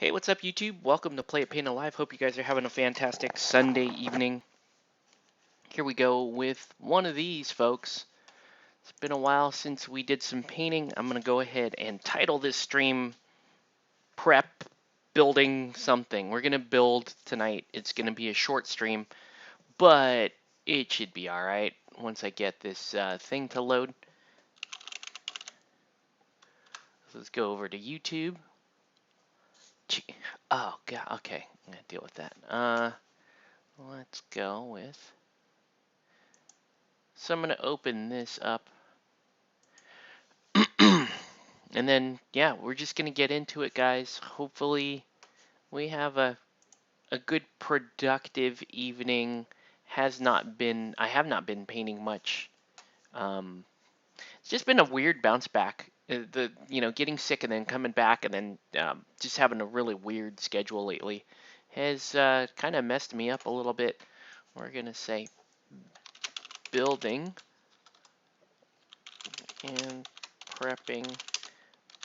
Hey, what's up, YouTube? Welcome to Play It Paint Alive. Hope you guys are having a fantastic Sunday evening. Here we go with one of these, folks. It's been a while since we did some painting. I'm going to go ahead and title this stream Prep Building Something. We're going to build tonight. It's going to be a short stream, but it should be alright once I get this thing to load. So let's go over to YouTube. Oh, God, okay. I'm going to deal with that. Let's go with... So I'm going to open this up. And then, yeah, we're just going to get into it, guys. Hopefully we have a good productive evening. I have not been painting much. It's just been a weird bounce back. Getting sick and then coming back and then just having a really weird schedule lately has kind of messed me up a little bit. We're going to say building and prepping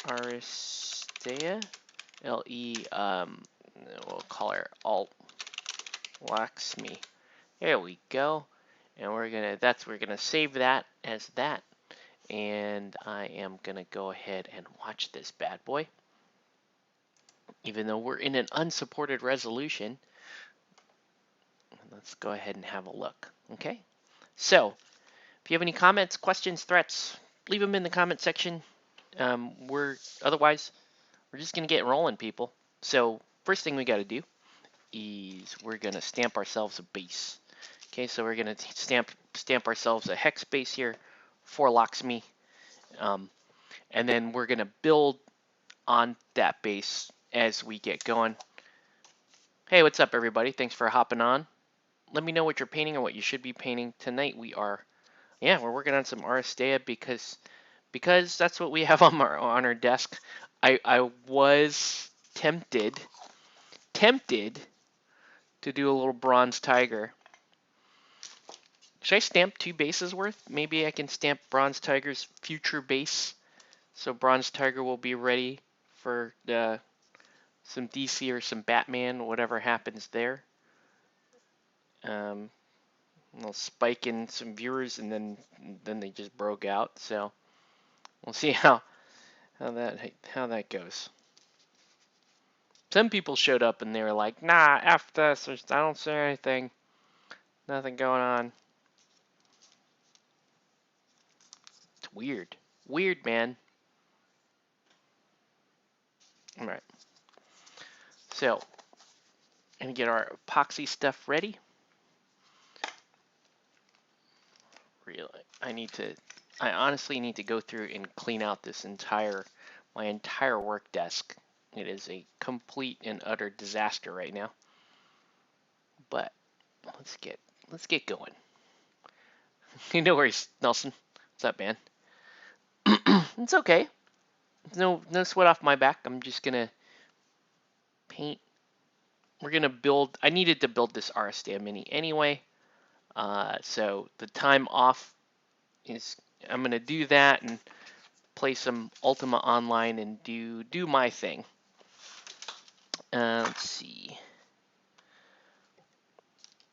Aristeia, we'll call her Alt Laxmee. There we go. And we're gonna save that as that. And I am gonna go ahead and watch this bad boy. Even though we're in an unsupported resolution, let's go ahead and have a look. Okay. So, if you have any comments, questions, threats, leave them in the comment section. Otherwise, we're just gonna get rolling, people. So first thing we got to do is we're gonna stamp ourselves a base. Okay, so we're gonna stamp ourselves a hex base here for Laxmee, and then we're gonna build on that base as we get going. Hey, what's up, everybody? Thanks for hopping on. Let me know what you're painting or what you should be painting tonight. We're working on some Aristeia because that's what we have on our desk. I was tempted to do a little bronze tiger. Should I stamp 2 bases worth? Maybe I can stamp bronze tiger's future base, so bronze tiger will be ready for some DC or some Batman, whatever happens there. I'll spike in some viewers, and then they just broke out. So we'll see how that goes. Some people showed up and they were like, "Nah, F this. I don't see anything. Nothing going on." It's weird. Weird, man. All right. So, and get our epoxy stuff ready. Really, I honestly need to go through and clean out my entire work desk. It is a complete and utter disaster right now. But let's get going. No worries, Nelson. What's up, man? It's okay. No sweat off my back. I'm just gonna paint. We're gonna build. I needed to build this Aristeia Mini anyway. So the time off is I'm gonna do that and play some Ultima Online and do my thing. Let's see.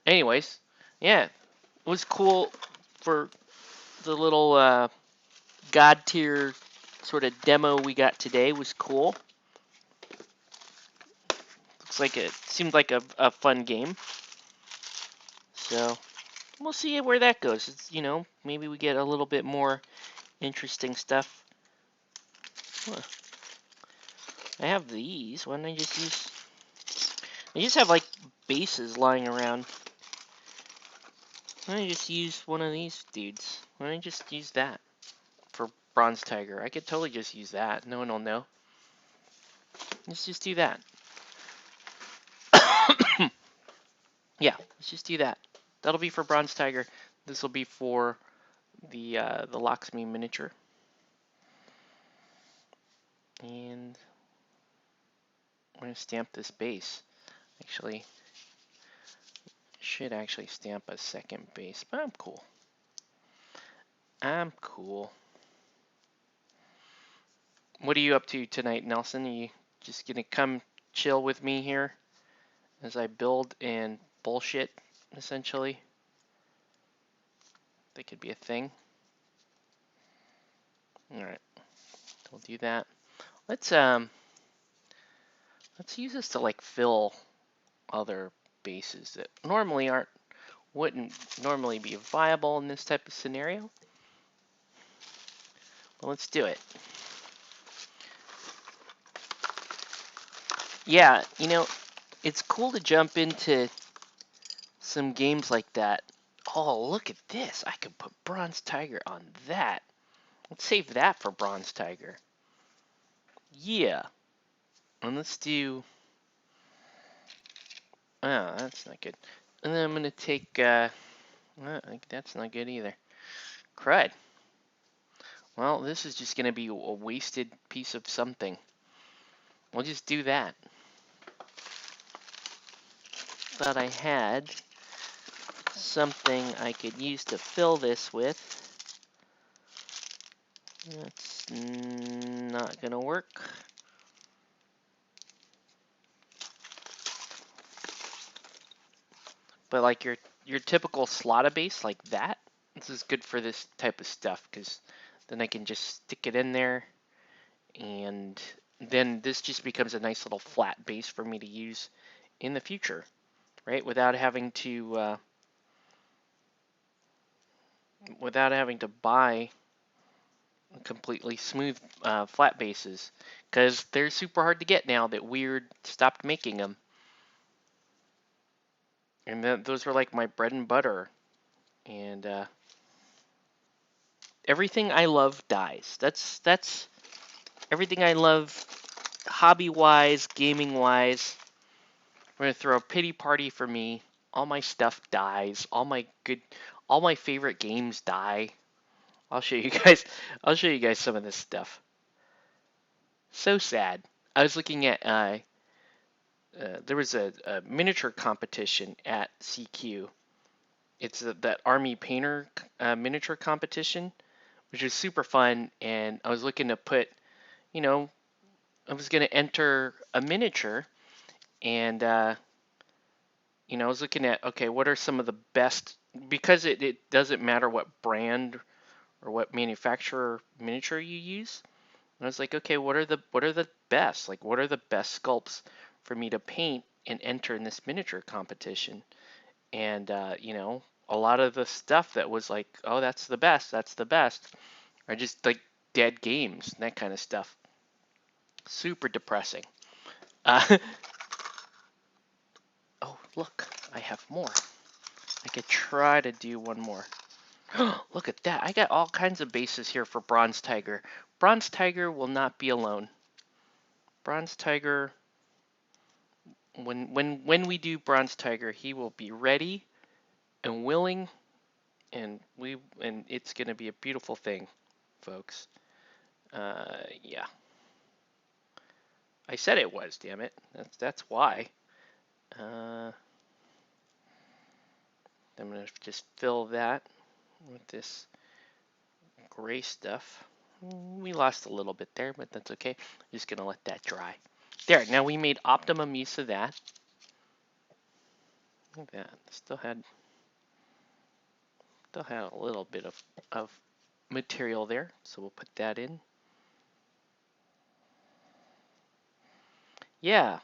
Anyways, yeah, it was cool for the little God tier sort of demo we got today. Was cool. Seemed like a fun game. So we'll see where that goes. It's, maybe we get a little bit more interesting stuff. Huh. I have these. Why don't I just use... I just have, like, bases lying around. Why don't I just use one of these dudes? Why don't I just use that for Bronze Tiger? I could totally just use that. No one will know. Let's just do that. Yeah, let's just do that. That'll be for Bronze Tiger. This will be for the Laxmee miniature. And I'm going to stamp this base. Actually, should actually stamp a second base, but I'm cool. I'm cool. What are you up to tonight, Nelson? Are you just gonna come chill with me here as I build and bullshit, essentially. That could be a thing. All right, we'll do that. Let's use this to like fill other bases that wouldn't normally be viable in this type of scenario. But let's do it. Yeah, you know, it's cool to jump into some games like that. Oh, look at this. I could put Bronze Tiger on that. Let's save that for Bronze Tiger. Yeah. And let's do... Oh, that's not good. And then I'm going to take... that's not good either. Crud. Well, this is just going to be a wasted piece of something. We'll just do that. Thought I had something I could use to fill this with. That's not going to work. But like your typical slaughter base like that, this is good for this type of stuff because then I can just stick it in there, and then this just becomes a nice little flat base for me to use in the future, right? Without having to buy completely smooth flat bases because they're super hard to get now that Weird stopped making them. And those were like my bread and butter. And everything I love dies. That's everything I love, hobby-wise, gaming-wise. We're gonna throw a pity party for me. All my stuff dies. All my favorite games die. I'll show you guys. I'll show you guys some of this stuff. So sad. I was looking at there was a miniature competition at CQ. It's that Army Painter miniature competition, which is super fun. And I was looking to put, you know, I was going to enter a miniature, and you know, I was looking at, okay, what are some of the best, because it doesn't matter what brand or what manufacturer miniature you use. And I was like, okay, what are the best? Like, what are the best sculpts for me to paint and enter in this miniature competition? And you know, a lot of the stuff that was like, oh, that's the best, are just like dead games and that kind of stuff. Super depressing. Uh, oh, look, I have more. I could try to do one more. Look at that. I got all kinds of bases here for Bronze Tiger. Bronze Tiger will not be alone. Bronze Tiger, when we do Bronze Tiger, he will be ready and willing, and it's going to be a beautiful thing, folks. Yeah. I said it was, damn it. That's why. I'm going to just fill that with this gray stuff. We lost a little bit there, but that's okay. Just going to let that dry. There, now we made optimum use of that. Look at that. Still had a little bit of material there, so we'll put that in. Yeah.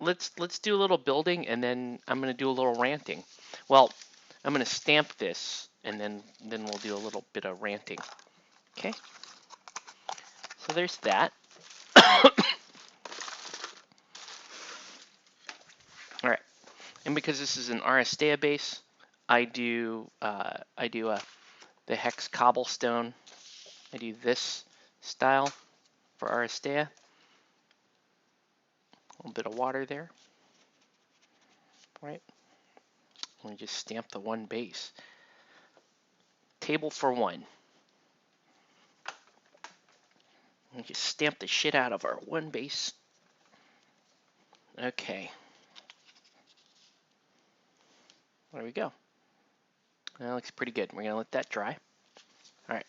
Let's do a little building, and then I'm gonna do a little ranting. Well, I'm gonna stamp this, and then we'll do a little bit of ranting. Okay. So there's that. All right. And because this is an Aristeia base, I do the hex cobblestone. I do this style for Aristeia. A little bit of water there. Right. Let me just stamp the one base. Table for one. And just stamp the shit out of our one base. Okay. There we go. That looks pretty good. We're going to let that dry. All right.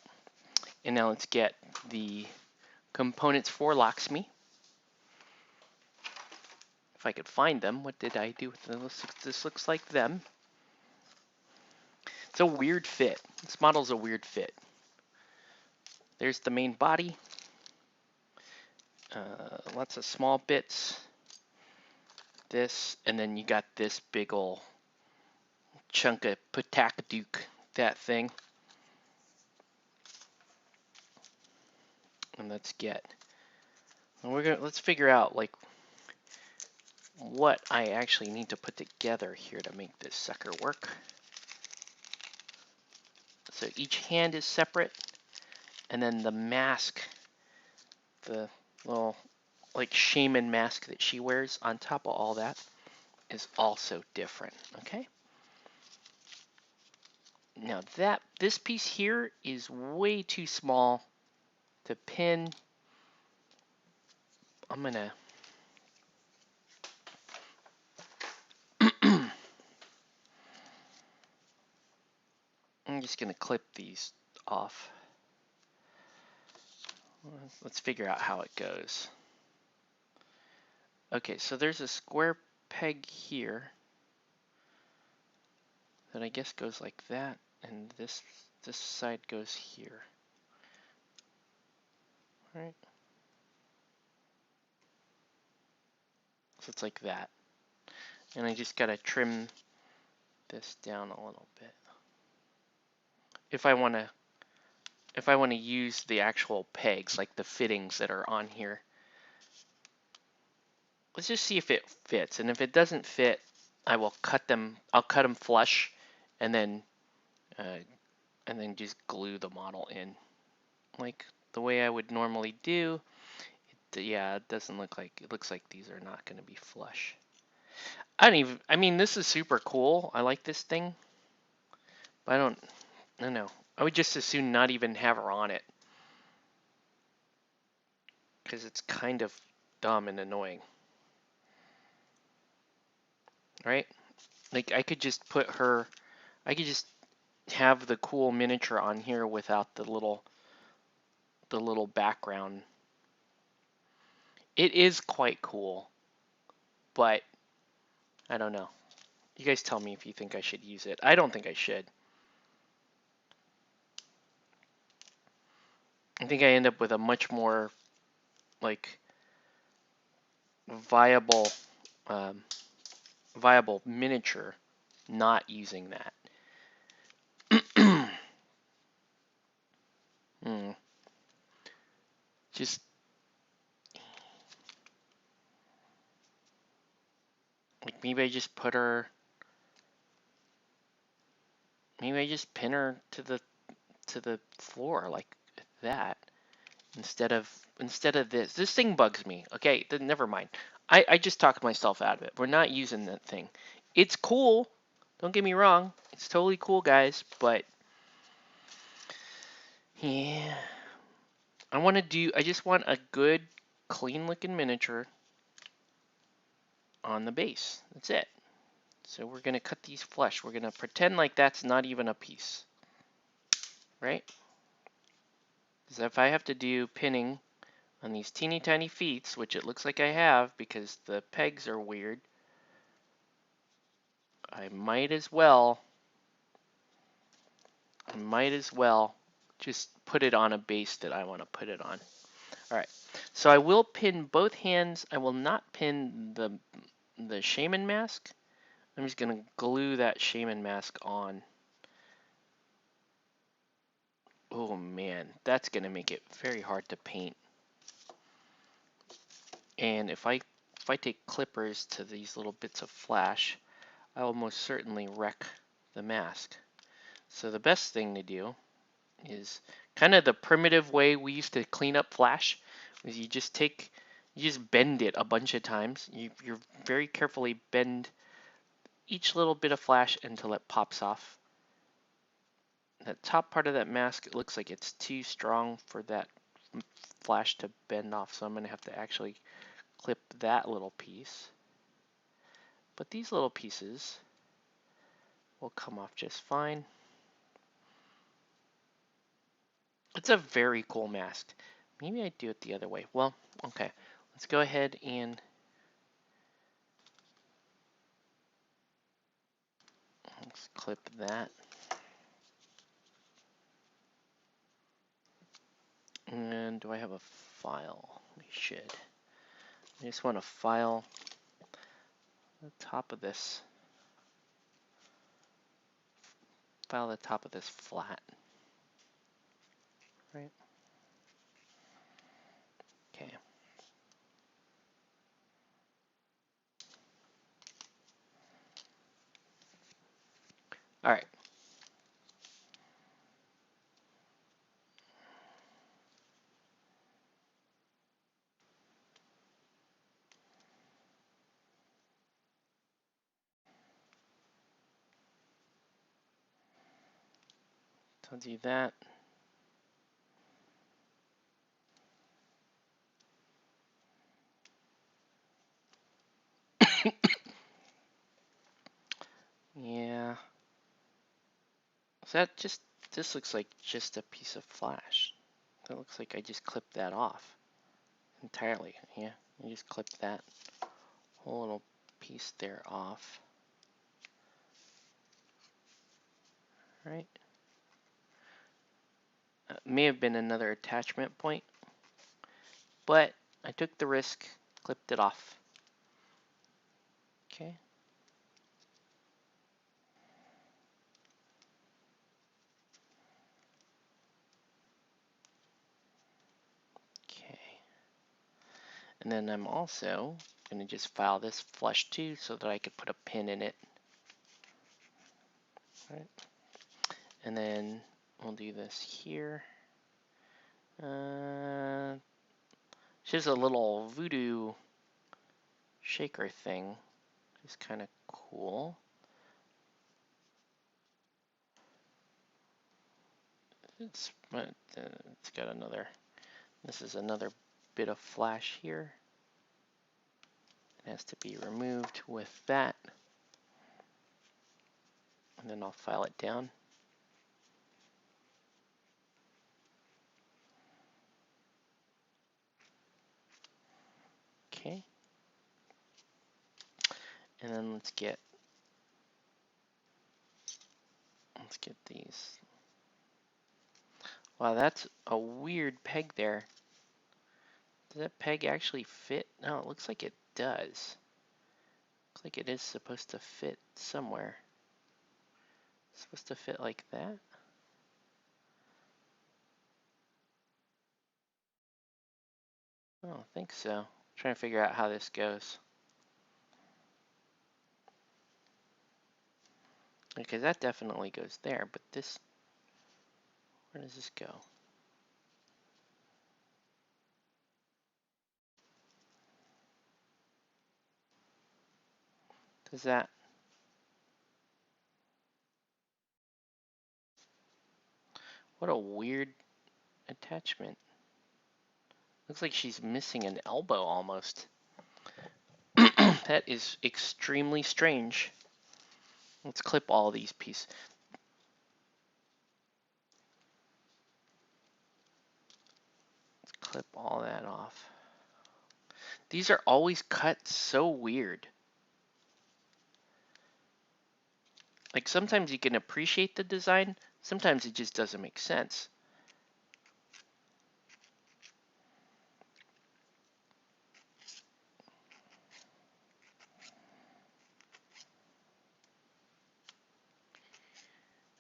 And now let's get the components for Laxmee. If I could find them, what did I do with them? This looks like them. It's a weird fit. This model's a weird fit. There's the main body. Lots of small bits. This, and then you got this big ol' chunk of Patakaduke, that thing. And let's figure out like what I actually need to put together here to make this sucker work. So each hand is separate, and then the mask, the little like shaman mask that she wears on top of all that is also different, okay? Now this piece here is way too small to pin. I'm just gonna clip these off. Let's figure out how it goes. Okay, so there's a square peg here that I guess goes like that, and this side goes here. All right. So it's like that. And I just gotta trim this down a little bit. If I wanna use the actual pegs, like the fittings that are on here. Let's just see if it fits, and if it doesn't fit, I will cut them. I'll cut them flush, and then just glue the model in, like the way I would normally do. Yeah, it doesn't look like it looks like these are not going to be flush. I mean, this is super cool. I like this thing, but I don't know. I would just as soon not even have her on it, because it's kind of dumb and annoying, right? Like I could just have the cool miniature on here without the little background. It is quite cool, but I don't know. You guys tell me if you think I should use it. I don't think I should. I think I end up with a much more like viable miniature not using that. Just like maybe I just pin her to the floor like that instead of this. This thing bugs me. Okay, then never mind. I just talked myself out of it. We're not using that thing. It's cool. Don't get me wrong. It's totally cool, guys, but yeah. I just want a good, clean looking miniature on the base. That's it. So we're going to cut these flush. We're going to pretend like that's not even a piece. Right? Because if I have to do pinning on these teeny tiny feet, which it looks like I have because the pegs are weird, I might as well just put it on a base that I want to put it on. All right. So I will pin both hands. I will not pin the shaman mask. I'm just going to glue that shaman mask on. Oh man, that's going to make it very hard to paint. And if I take clippers to these little bits of flash, I will most certainly wreck the mask. So the best thing to do is kind of the primitive way we used to clean up flash, is you just bend it a bunch of times. You very carefully bend each little bit of flash until it pops off. The top part of that mask, it looks like it's too strong for that flash to bend off, so I'm going to have to actually clip that little piece. But these little pieces will come off just fine. It's a very cool mask. Maybe I do it the other way. Well, okay. Let's go ahead and clip that. And do I have a file? We should. I just want to file the top of this. File the top of this flat. Right? Okay. All right. So I'll do that. Yeah. So that just, this looks like just a piece of flash. That looks like I just clipped that off entirely. Yeah, you just clip that whole little piece there off. Right? May have been another attachment point, but I took the risk, clipped it off. Okay. Okay. And then I'm also going to just file this flush too so that I could put a pin in it. Right. And then we'll do this here. She's a little voodoo shaker thing. It's kind of cool. It's got another, this is another bit of flash here. It has to be removed with that. And then I'll file it down. Okay. And then let's get these. Wow, that's a weird peg there. Does that peg actually fit? No, it looks like it does. Looks like it is supposed to fit somewhere. It's supposed to fit like that. I don't think so. I'm trying to figure out how this goes. Okay, that definitely goes there, but this, where does this go? Does that, what a weird attachment. Looks like she's missing an elbow almost. That is extremely strange. Let's clip all these pieces. Let's clip all that off. These are always cut so weird. Like sometimes you can appreciate the design, sometimes it just doesn't make sense.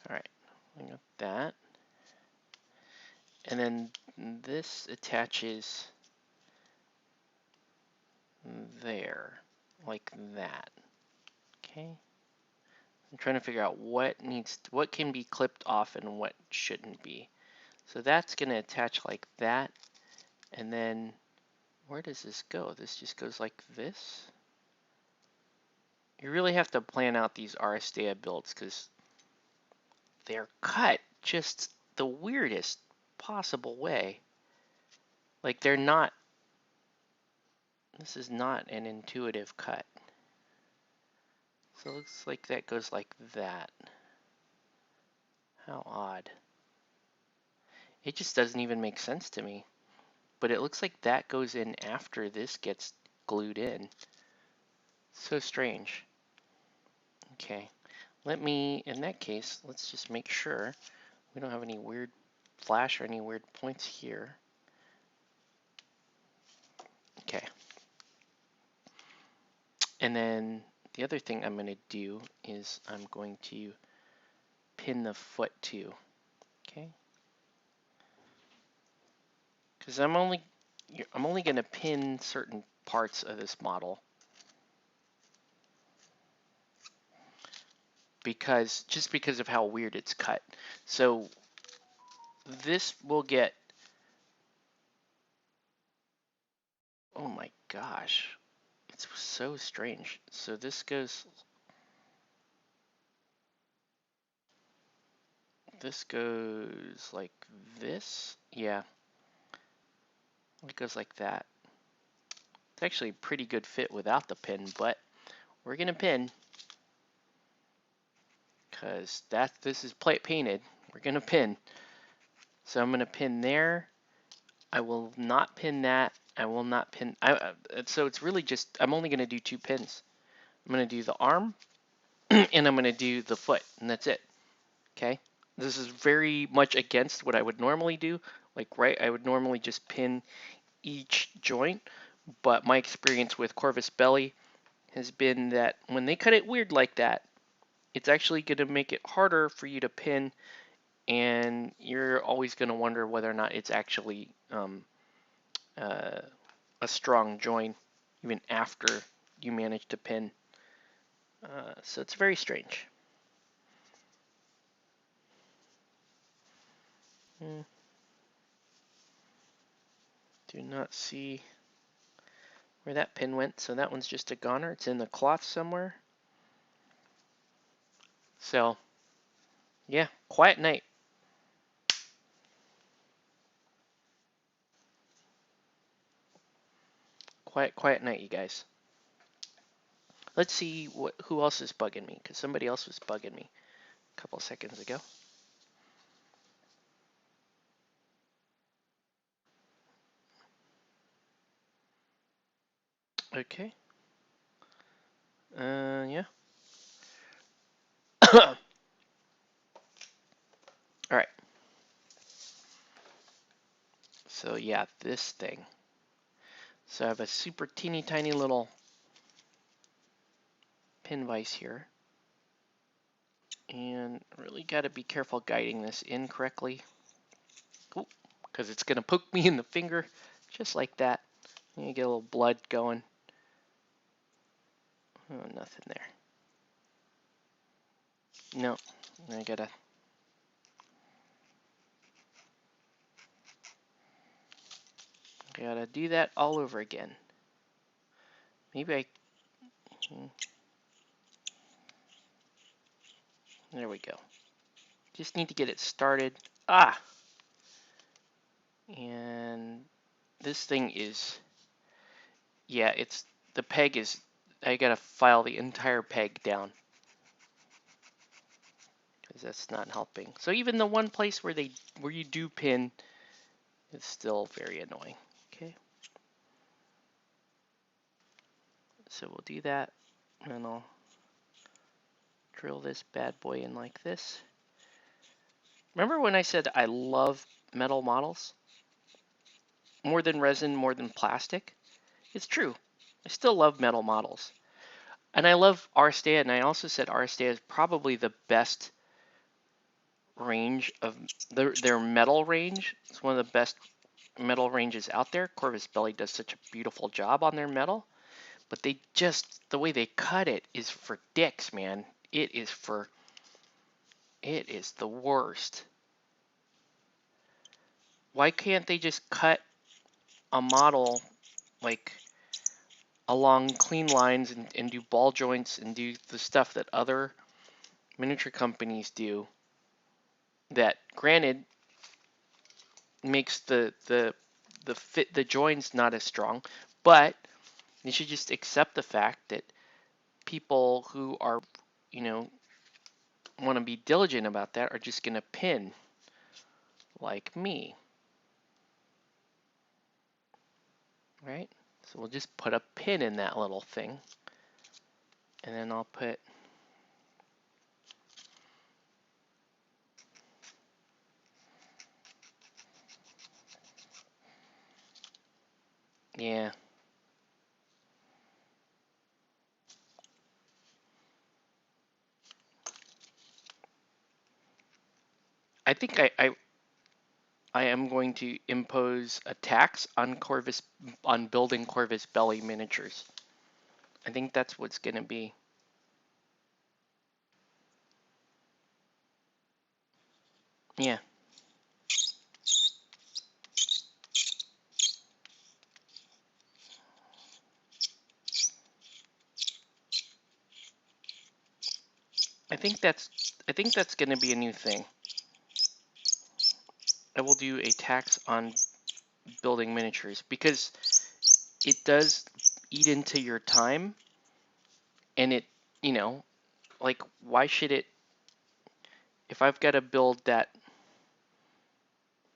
All right, I got that. And then this attaches there, like that. Okay. I'm trying to figure out what can be clipped off and what shouldn't be. So that's going to attach like that. And then where does this go? This just goes like this. You really have to plan out these Aristeia builds because they're cut just the weirdest possible way. Like they're not, this is not an intuitive cut. So it looks like that goes like that. How odd. It just doesn't even make sense to me. But it looks like that goes in after this gets glued in. So strange. Okay, in that case, let's just make sure we don't have any weird flash or any weird points here. Okay. And then the other thing I'm going to do is I'm going to pin the foot too. Okay. Because I'm only going to pin certain parts of this model because of how weird it's cut. So this will get, oh my gosh, it's so strange. So this goes like this. Yeah, it goes like that. It's actually a pretty good fit without the pin, but we're gonna pin because this is painted. We're gonna pin. So I'm gonna pin there. I will not pin that. I will not pin. So it's really just, I'm only gonna do 2 pins. I'm gonna do the arm and I'm gonna do the foot, and that's it. Okay. This is very much against what I would normally do. Like, right, I would normally just pin each joint, but my experience with Corvus Belli has been that when they cut it weird like that, it's actually going to make it harder for you to pin, and you're always going to wonder whether or not it's actually a strong joint even after you manage to pin. So it's very strange. Do not see where that pin went, so that one's just a goner. It's in the cloth somewhere. So, yeah, quiet night. Quiet night, you guys. Let's see who else is bugging me, because somebody else was bugging me a couple seconds ago. Okay. Yeah. All right. So yeah, this thing. So I have a super teeny tiny little pin vise here. And really got to be careful guiding this in correctly. Because it's going to poke me in the finger just like that. And you get a little blood going. Oh, nothing there. No, I gotta do that all over again. Maybe I... There we go. Just need to get it started. Ah! And this thing is... Yeah, it's... The peg is... I gotta file the entire peg down. Because that's not helping. So even the one place where you do pin, it's still very annoying. Okay. So we'll do that. And I'll drill this bad boy in like this. Remember when I said I love metal models? More than resin, more than plastic? It's true. I still love metal models. And I love Aristeia, and I also said Aristeia is probably the best range of their metal range. It's one of the best metal ranges out there. Corvus Belli does such a beautiful job on their metal, but they just, the way they cut it is for dicks, man. It is the worst. Why can't they just cut a model like along clean lines and do ball joints and do the stuff that other miniature companies do, that granted makes the fit, the joints not as strong, but you should just accept the fact that people who are, you know, want to be diligent about that are just going to pin like me, right? So we'll just put a pin in that little thing, and then I'll put Yeah. I think I am going to impose a tax on building Corvus Belly miniatures. I think that's what's going to be. Yeah. I think that's going to be a new thing. I will do a tax on building miniatures because it does eat into your time, and it, you know, like, why should it, if I've got to build that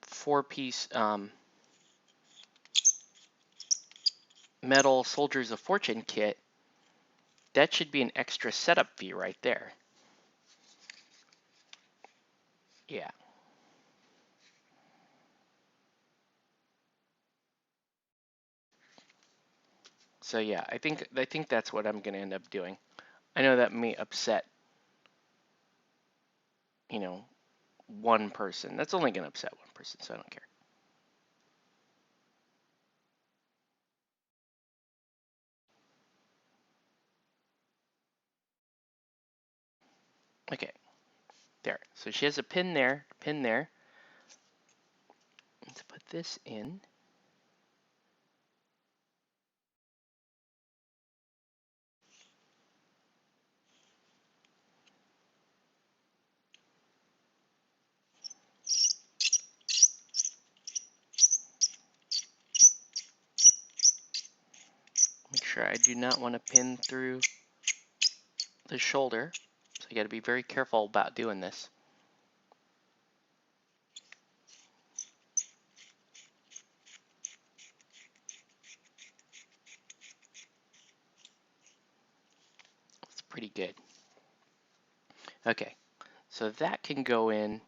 4-piece metal Soldiers of Fortune kit, that should be an extra setup fee right there. Yeah. So yeah, I think that's what I'm gonna end up doing. I know that may upset, you know, one person. That's only gonna upset one person, so I don't care. Okay, there. So she has a pin there, pin there. Let's put this in. Make sure I do not want to pin through the shoulder. So you got to be very careful about doing this. It's pretty good. Okay, so that can go in,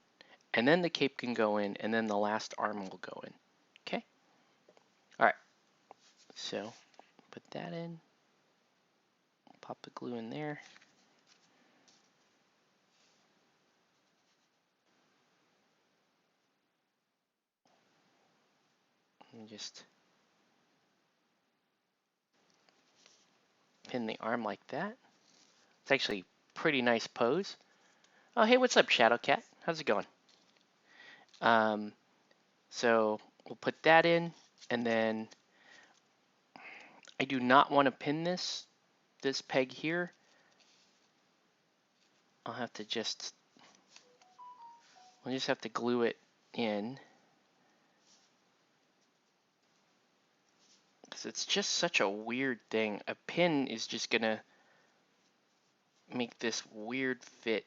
and then the cape can go in, and then the last arm will go in. Okay? All right. So put that in. Pop the glue in there. And just pin the arm like that. It's actually a pretty nice pose. Oh, hey, what's up, Shadow Cat? How's it going? Um, so we'll put that in, and then I do not want to pin this peg here. I'll have to we'll just have to glue it in, because it's just such a weird thing. A pin is just gonna make this weird fit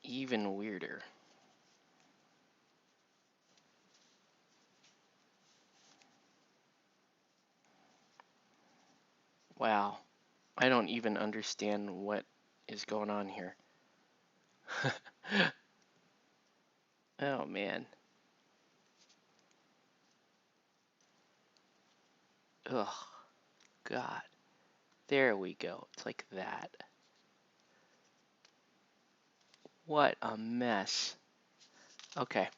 even weirder. Wow, I don't even understand what is going on here. Oh man. Ugh, God. There we go. It's like that. What a mess. Okay.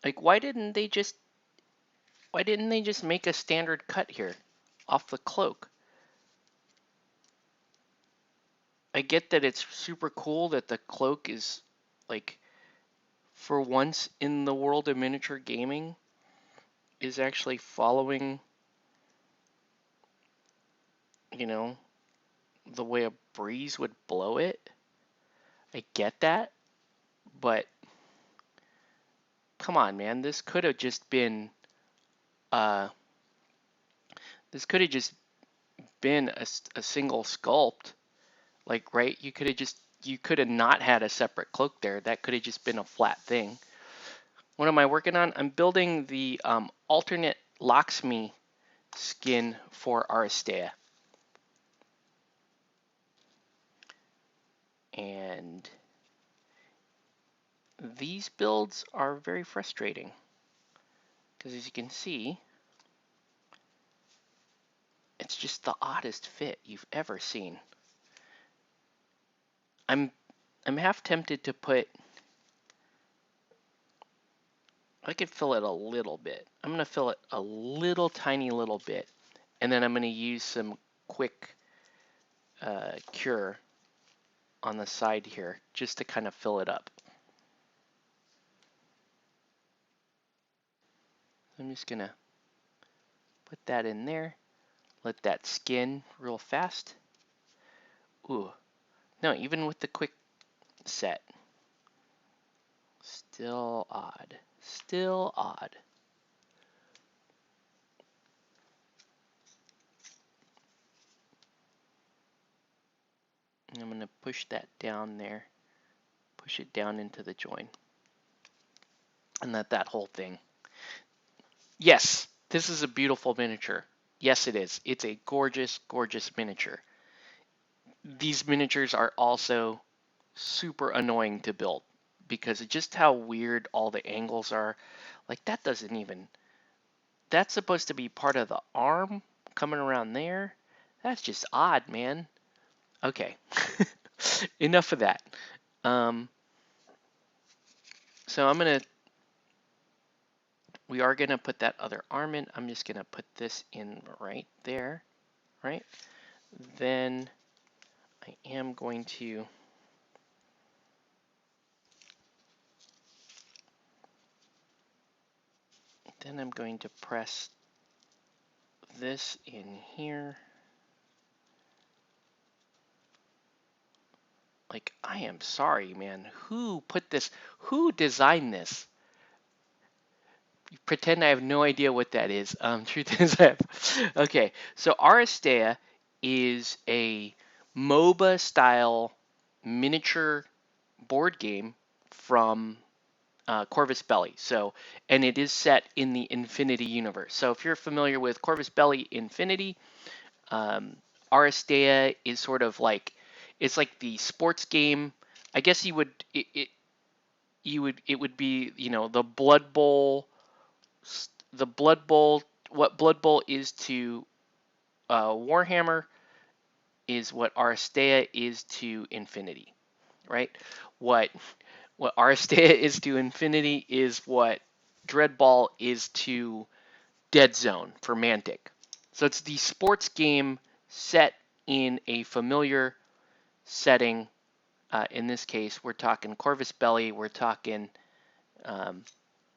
Like, why didn't they just make a standard cut here off the cloak? I get that it's super cool that the cloak is, like, for once in the world of miniature gaming, is actually following, you know, the way a breeze would blow it. I get that, but come on, man. Uh this could have just been a single sculpt. Like, right? You could have not had a separate cloak there. That could have just been a flat thing. What am I working on? I'm building the alternate Laxmee skin for Aristeia. And these builds are very frustrating because, as you can see, That's just the oddest fit you've ever seen. I'm half tempted to put, I could fill it a little bit. I'm going to fill it a little tiny little bit, and then I'm going to use some quick cure on the side here just to kind of fill it up. I'm just going to put that in there, let that skin real fast. Ooh, no, even with the quick set, still odd, still odd. And I'm going to push that down there, push it down into the join, and let that whole thing. Yes, this is a beautiful miniature. Yes, it is. It's a gorgeous, gorgeous miniature. These miniatures are also super annoying to build because of just how weird all the angles are. Like that doesn't even, that's supposed to be part of the arm coming around there. That's just odd, man. Okay, enough of that. So we are gonna put that other arm in. I'm just gonna put this in right there, right? Then I am going to press this in here. Like, I am sorry, man. Who put this? Who designed this? Pretend I have no idea what that is. Truth is, I have. Okay, so Aristeia is a MOBA style miniature board game from Corvus Belli. So, and it is set in the Infinity universe. So, if you're familiar with Corvus Belli Infinity, Aristeia is sort of like, it's like the sports game. I guess you would it would be, you know, the Blood Bowl. The Blood Bowl, what Blood Bowl is to Warhammer is what Aristeia is to Infinity, right? What Aristeia is to Infinity is what Dreadball is to Dead Zone for Mantic. So it's the sports game set in a familiar setting. In this case, we're talking Corvus Belli, we're talking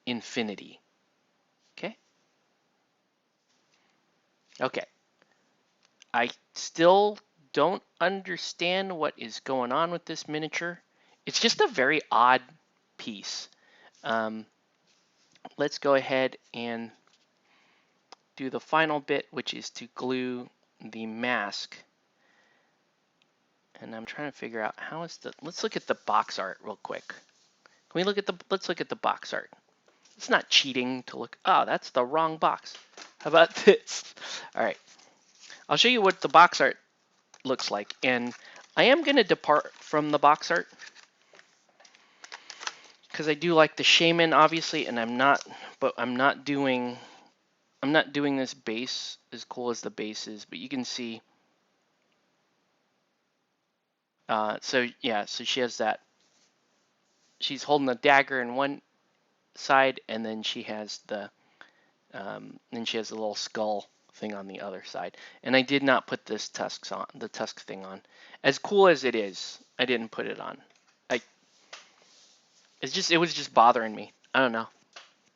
Infinity. Okay? Okay. I still don't understand what is going on with this miniature. It's just a very odd piece. Let's go ahead and do the final bit, which is to glue the mask. And I'm trying to figure out how is the, let's look at the box art real quick. Can we look at the, let's look at the box art. It's not cheating to look, oh, that's the wrong box. How about this? All right, I'll show you what the box art looks like. And I am going to depart from the box art because I do like the shaman, obviously, and I'm not doing this base as cool as the base is, but you can see. So yeah, so she has that. She's holding the dagger in one side, and then she has the little skull thing on the other side. And I did not put this tusk thing on. As cool as it is, I didn't put it on. It was just bothering me. I don't know.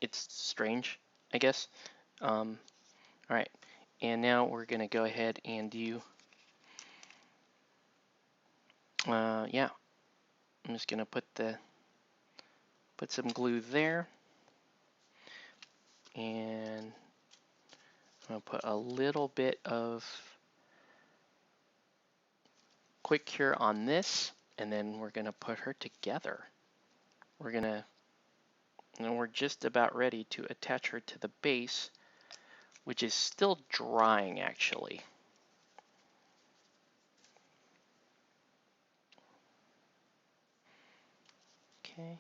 It's strange, I guess. All right, and now we're gonna go ahead and do. Yeah, I'm just gonna put some glue there, and I'm gonna put a little bit of quick cure on this, and then we're gonna put her together. And we're just about ready to attach her to the base, which is still drying actually. Okay,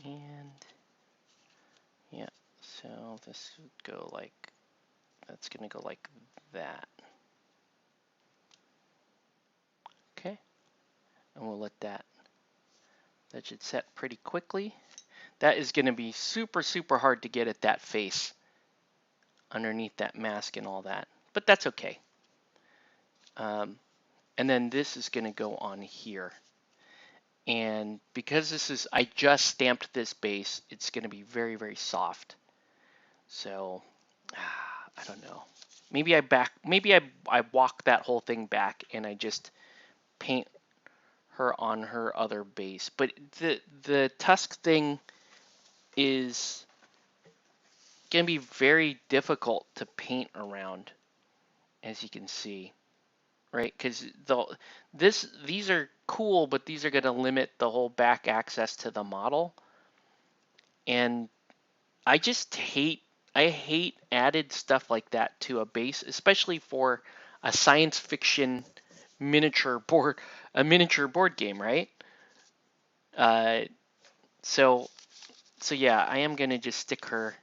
and yeah, so this would go like, that's gonna go like that. Okay, and we'll let that should set pretty quickly. That is going to be super, super hard to get at that face underneath that mask and all that, but that's okay. And then this is going to go on here. And because this is, I just stamped this base, it's going to be very, very soft. So, I don't know. Maybe I walk that whole thing back and I just paint her on her other base. But the tusk thing is going to be very difficult to paint around, as you can see, right? Because these are cool, but these are going to limit the whole back access to the model. And I hate added stuff like that to a base, especially for a science fiction miniature board game, right? Uh, so yeah, I am gonna just stick her.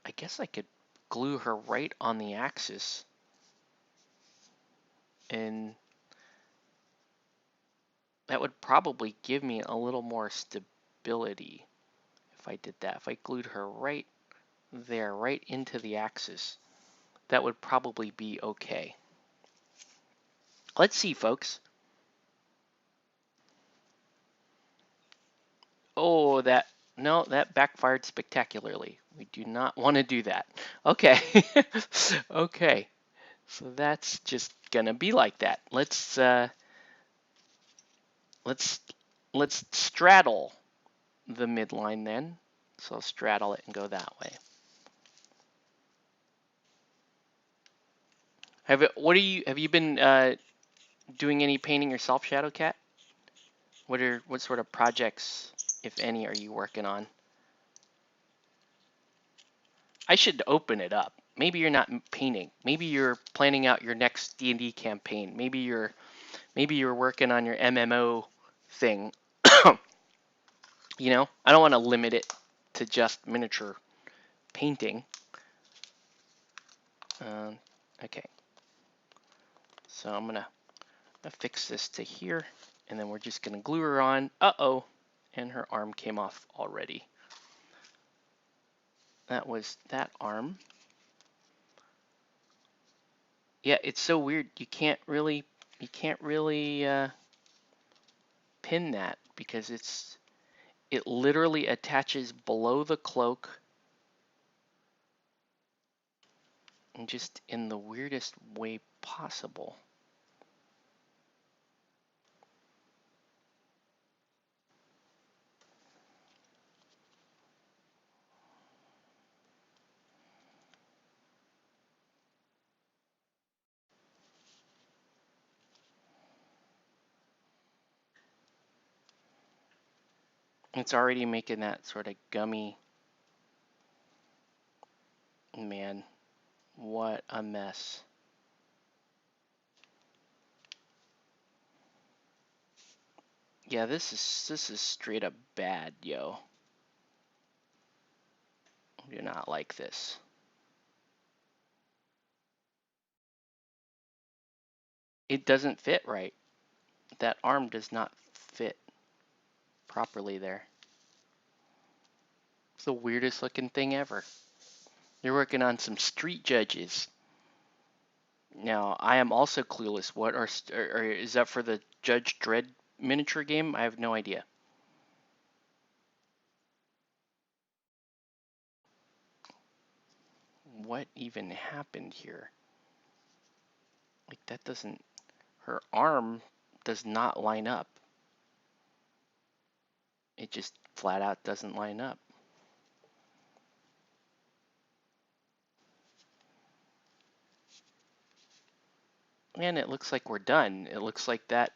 I guess I could glue her right on the axis, and that would probably give me a little more stability if I did that. If I glued her right there, right into the axis, that would probably be okay. Let's see, folks. Oh, no, that backfired spectacularly. We do not want to do that. Okay. Okay. So that's just gonna be like that. Let's straddle the midline then. So I'll straddle it and go that way. Have you been doing any painting yourself, Shadowcat? What sort of projects, if any, are you working on? I should open it up. Maybe you're not painting. Maybe you're planning out your next D&D campaign. Maybe you're working on your MMO thing. You know, I don't want to limit it to just miniature painting. Okay. So I'm gonna fix this to here, and then we're just gonna glue her on. Uh-oh, and her arm came off already. That was that arm. Yeah, it's so weird. You can't really pin that because it literally attaches below the cloak and just in the weirdest way possible. It's already making that sort of gummy. Man, what a mess. Yeah, this is straight up bad, yo. I do not like this. It doesn't fit right. That arm does not fit properly there. It's the weirdest looking thing ever. You're working on some street judges. Now, I am also clueless. What or is that for the Judge Dredd miniature game? I have no idea. What even happened here? Like that doesn't, her arm does not line up. It just flat out doesn't line up. And it looks like we're done. It looks like that.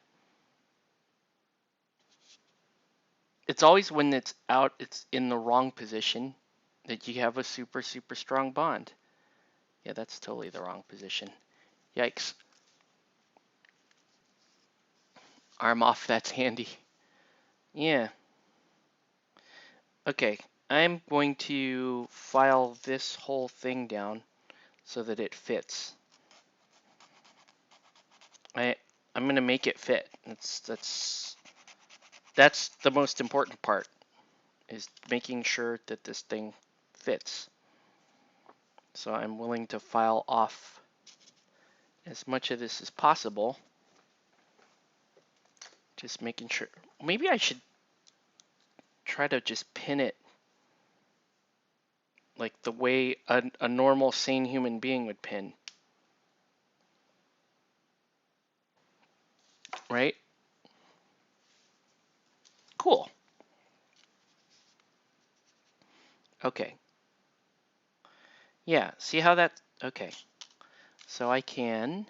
It's always when it's out, it's in the wrong position that you have a super, super strong bond. Yeah, that's totally the wrong position. Yikes. Arm off, that's handy. Yeah. Okay, I'm going to file this whole thing down so that it fits. I'm going to make it fit. That's the most important part, is making sure that this thing fits. So I'm willing to file off as much of this as possible. Just making sure. Maybe I should try to just pin it like the way a normal sane human being would pin. Right? Cool. Okay. Yeah, see how that, okay. So I can,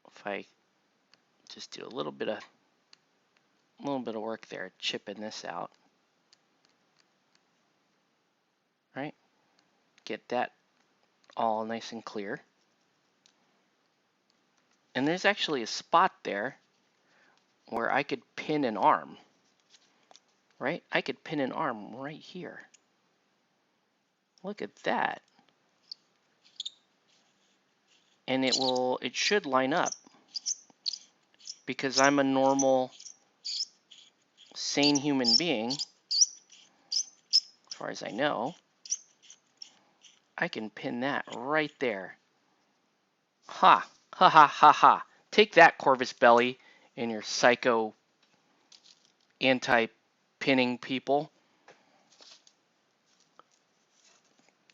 if I just do a little bit of work there, chipping this out. Right? Get that all nice and clear. And there's actually a spot there where I could pin an arm. Right? I could pin an arm right here. Look at that. And it should line up because I'm a normal, sane human being, as far as I know. I can pin that right there. Ha! Ha ha ha ha! Take that, Corvus Belly, and your psycho anti-pinning people.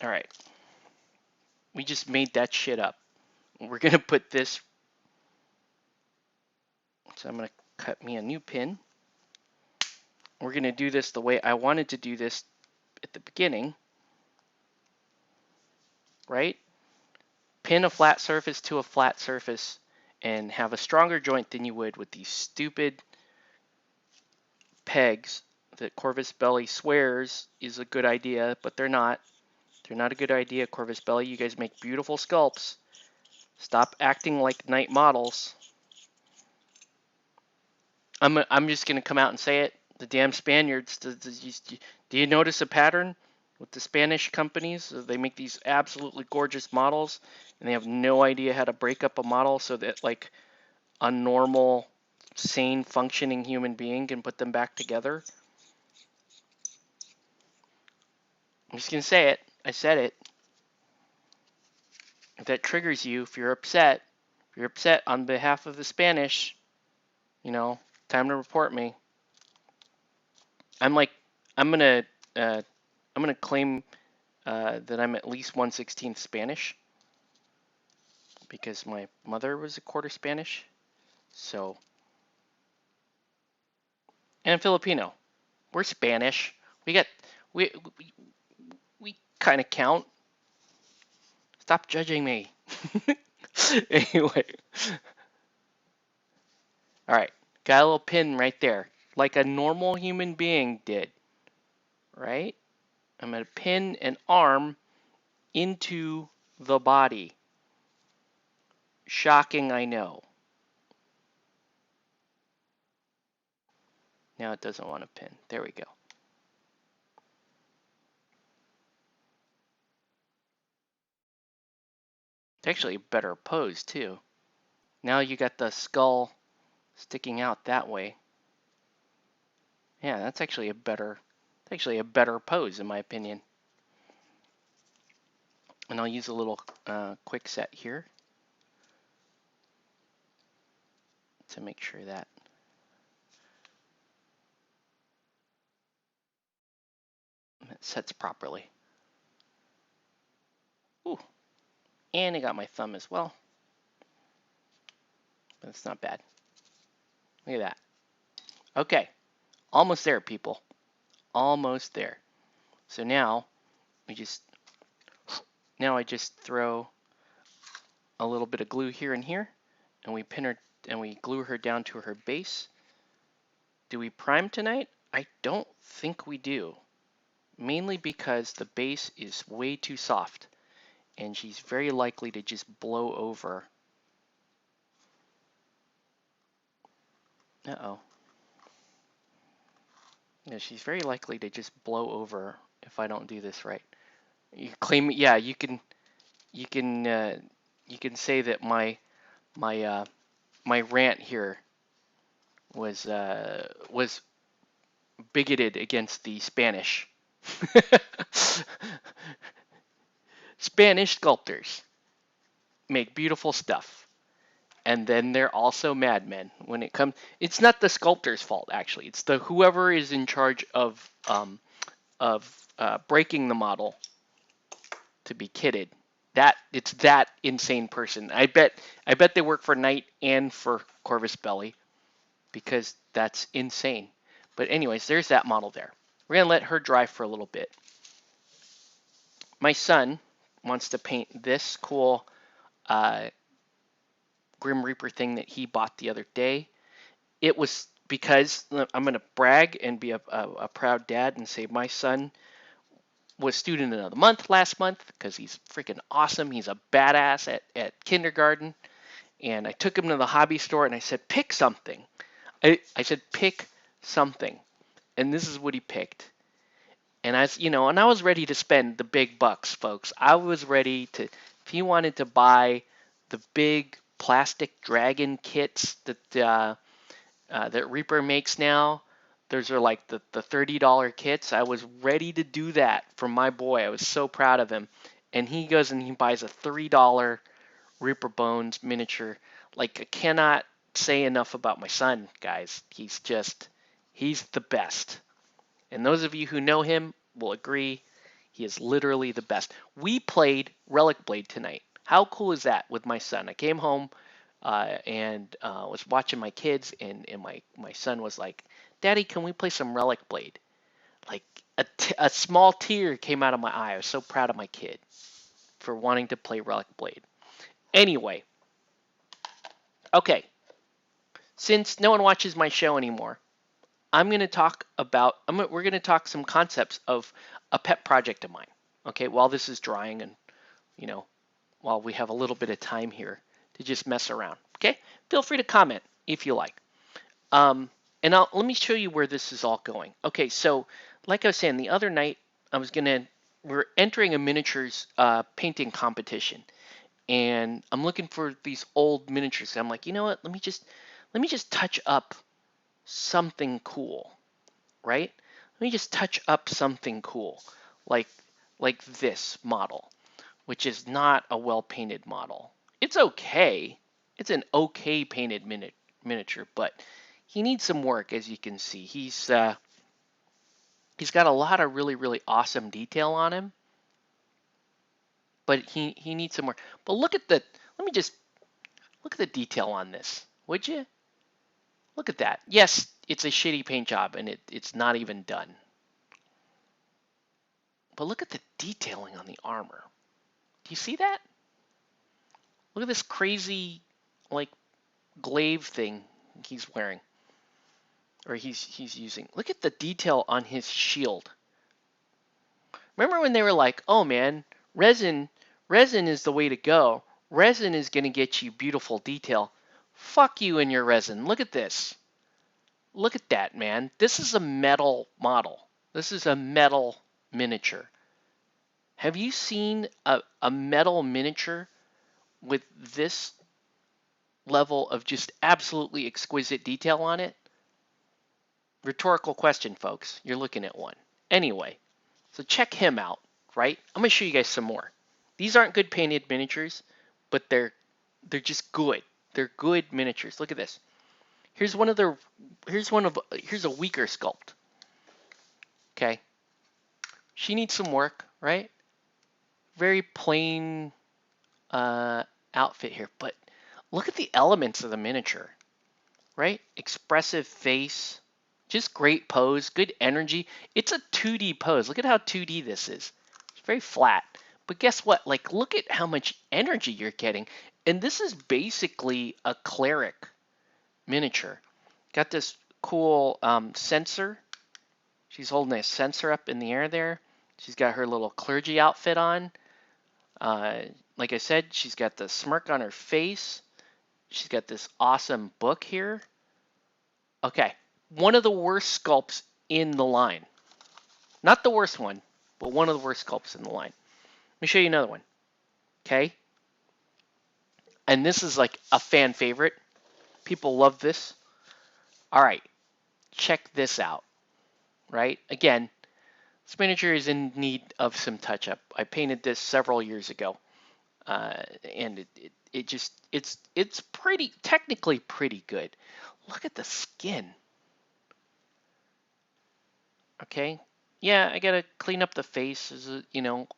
Alright. We just made that shit up. We're gonna put this. So I'm gonna cut me a new pin. We're gonna do this the way I wanted to do this at the beginning. Right? Pin a flat surface to a flat surface and have a stronger joint than you would with these stupid pegs that Corvus Belly swears is a good idea, but they're not. They're not a good idea, Corvus Belly. You guys make beautiful sculpts. Stop acting like night models. I'm just gonna come out and say it. The damn Spaniards. Do you notice a pattern with the Spanish companies? They make these absolutely gorgeous models, and they have no idea how to break up a model so that like a normal, sane, functioning human being can put them back together. I'm just gonna say it. I said it. If that triggers you, if you're upset on behalf of the Spanish, you know, time to report me. I'm like, I'm gonna claim that I'm at least 1/16 Spanish because my mother was a quarter Spanish. So, and Filipino. We're Spanish. We we we kind of count. Stop judging me. Anyway. All right. Got a little pin right there, like a normal human being did. Right? I'm going to pin an arm into the body. Shocking, I know. Now it doesn't want to pin. There we go. It's actually a better pose, too. Now you got the skull sticking out that way. Yeah, that's actually a better pose, in my opinion. And I'll use a little quick set here to make sure that it sets properly. Ooh, and I got my thumb as well. But it's not bad. Look at that. Okay, almost there, people. Almost there. So now I just throw a little bit of glue here and here, and we pin her and we glue her down to her base. Do we prime tonight? I don't think we do. Mainly because the base is way too soft, and she's very likely to just blow over. Uh-oh. Yeah, she's very likely to just blow over if I don't do this right. You claim, yeah, you can, you can say that my, my rant here was bigoted against the Spanish. Spanish sculptors make beautiful stuff, and then they're also madmen when it comes. It's not the sculptor's fault, actually. It's the whoever is in charge of breaking the model to be kitted. That it's that insane person. I bet they work for Knight and for Corvus Belli because that's insane. But anyways, there's that model there. We're gonna let her dry for a little bit. My son wants to paint this cool uh, Grim Reaper thing that he bought the other day. It was because I'm going to brag and be a proud dad and say my son was student of the month last month because he's freaking awesome. He's a badass at kindergarten. And I took him to the hobby store and I said, pick something. I said, pick something. And this is what he picked. And I was ready to spend the big bucks, folks. I was ready to, if he wanted to buy the big plastic dragon kits that Reaper makes now, those are like the $30 kits. I was ready to do that for my boy. I was so proud of him. And he goes and he buys a $3 Reaper Bones miniature. Like, I cannot say enough about my son, guys. He's the best. And those of you who know him will agree he is literally the best. We played Relic Blade tonight. How cool is that with my son? I came home and was watching my kids, and my son was like, Daddy, can we play some Relic Blade? Like a small tear came out of my eye. I was so proud of my kid for wanting to play Relic Blade. Anyway, okay, since no one watches my show anymore, I'm going to talk about, we're going to talk some concepts of a pet project of mine, okay, while this is drying and, you know, while we have a little bit of time here to just mess around, okay? Feel free to comment if you like. And let me show you where this is all going. Okay, so like I was saying, the other night we're entering a miniatures painting competition, and I'm looking for these old miniatures. I'm like, you know what? Let me just touch up something cool, right? Let me just touch up something cool, like this model, which is not a well-painted model. It's okay. It's an okay painted miniature, but he needs some work, as you can see. He's got a lot of really, really awesome detail on him, but he needs some work. But look at the detail on this, would you? Look at that. Yes, it's a shitty paint job, and it's not even done. But look at the detailing on the armor. Do you see that? Look at this crazy, like, glaive thing he's wearing, or he's using. Look at the detail on his shield. Remember when they were like, "Oh man, resin is the way to go. Resin is gonna get you beautiful detail." Fuck you and your resin. Look at this. Look at that, man. This is a metal model. This is a metal miniature. Have you seen a metal miniature with this level of just absolutely exquisite detail on it? Rhetorical question, folks. You're looking at one. Anyway, so check him out, right? I'm going to show you guys some more. These aren't good painted miniatures, but they're just good. They're good miniatures. Look at this. Here's a weaker sculpt. Okay. She needs some work, right? Very plain outfit here, but look at the elements of the miniature, right? Expressive face, just great pose, good energy. It's a 2D pose. Look at how 2D this is. It's very flat. But guess what? Like, look at how much energy you're getting. And this is basically a cleric miniature. Got this cool censer. She's holding a censer up in the air there. She's got her little clergy outfit on. Like I said, she's got the smirk on her face. She's got this awesome book here. Okay, one of the worst sculpts in the line. Not the worst one, but one of the worst sculpts in the line. Let me show you another one. Okay? And this is like a fan favorite. People love this. All right, check this out. Right? Again, this miniature is in need of some touch up. I painted this several years ago, and it's pretty technically pretty good. Look at the skin. Okay, yeah, I gotta clean up the face.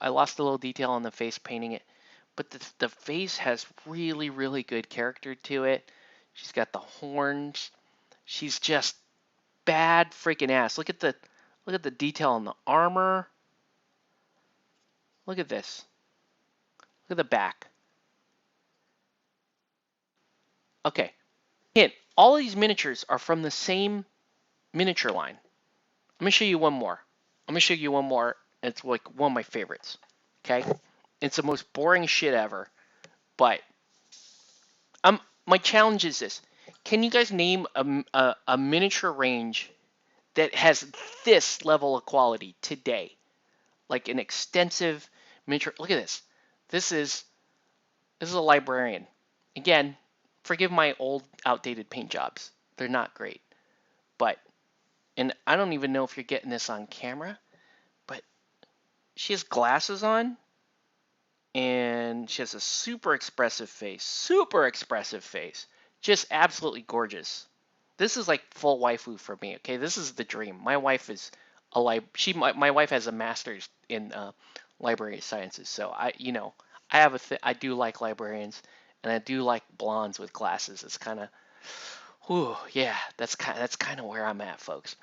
I lost a little detail on the face painting it, but the face has really good character to it. She's got the horns. She's just bad freaking ass. Look at the detail on the armor. Look at this. Look at the back. Okay. Hint. All of these miniatures are from the same miniature line. Let me show you one more. It's like one of my favorites. Okay. It's the most boring shit ever. But my challenge is this. Can you guys name a miniature range that has this level of quality today? Like an extensive miniature. Look at this. This is a librarian. Again, forgive my old outdated paint jobs. They're not great. But, and I don't even know if you're getting this on camera, but she has glasses on and she has a super expressive face. Just absolutely gorgeous. This is like full waifu for me. Okay, this is the dream. My wife is my wife has a master's in library sciences, so I do like librarians, and I do like blondes with glasses. It's kind of, yeah, that's kind of where I'm at, folks.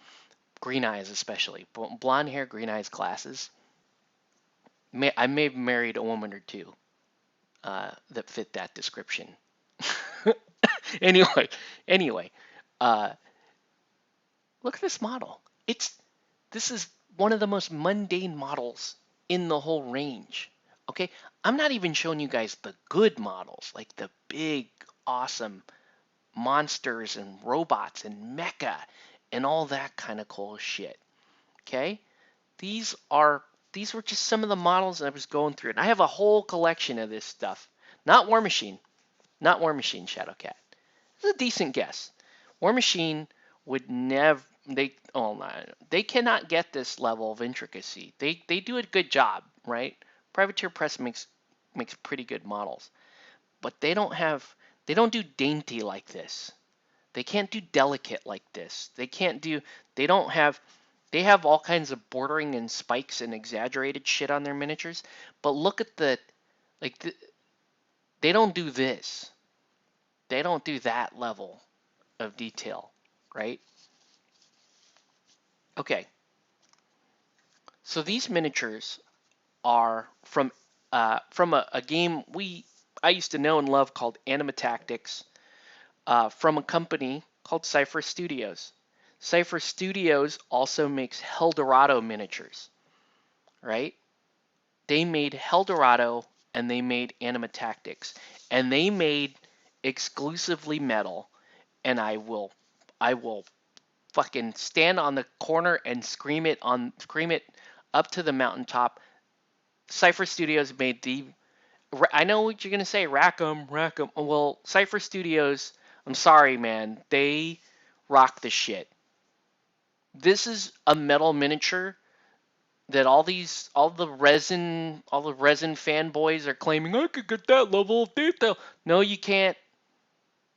Green eyes, especially blonde hair, green eyes, glasses. I may have married a woman or two that fit that description. anyway, uh, look at this model. This is one of the most mundane models in the whole range. Okay, I'm not even showing you guys the good models, like the big, awesome monsters and robots and mecha and all that kind of cool shit. Okay, these were just some of the models I was going through, and I have a whole collection of this stuff. Not War Machine, Shadowcat. It's a decent guess. War Machine would never. They cannot get this level of intricacy. They do a good job, right? Privateer Press makes pretty good models, but they don't do dainty like this. They can't do delicate like this. They don't have they have all kinds of bordering and spikes and exaggerated shit on their miniatures, but look at they don't do this. They don't do that level of detail, right? Okay. So these miniatures are from a game I used to know and love called Anima Tactics, from a company called Cypher Studios. Cypher Studios also makes Eldorado miniatures, right? They made Eldorado and they made Anima Tactics, and they made exclusively metal. And I will fucking stand on the corner and scream it up to the mountaintop. Cypher Studios made the. I know what you're gonna say, rack 'em. Well, Cypher Studios, I'm sorry, man, they rock the shit. This is a metal miniature that all the resin fanboys are claiming I could get that level of detail. No, you can't.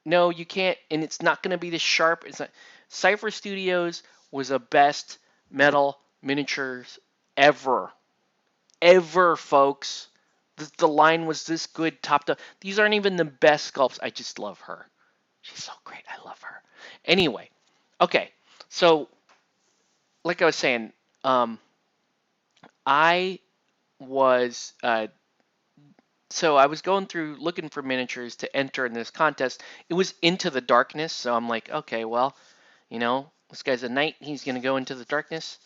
No, you can't, and it's not gonna be this sharp. It's not. Cypher Studios was the best metal miniatures ever. Folks. The line was this good, top to. These aren't even the best sculpts. I just love her. She's so great. I love her. Anyway, okay. So, like I was saying, I was I was going through looking for miniatures to enter in this contest. It was Into the Darkness, so I'm like, okay, well, this guy's a knight. He's gonna go into the darkness.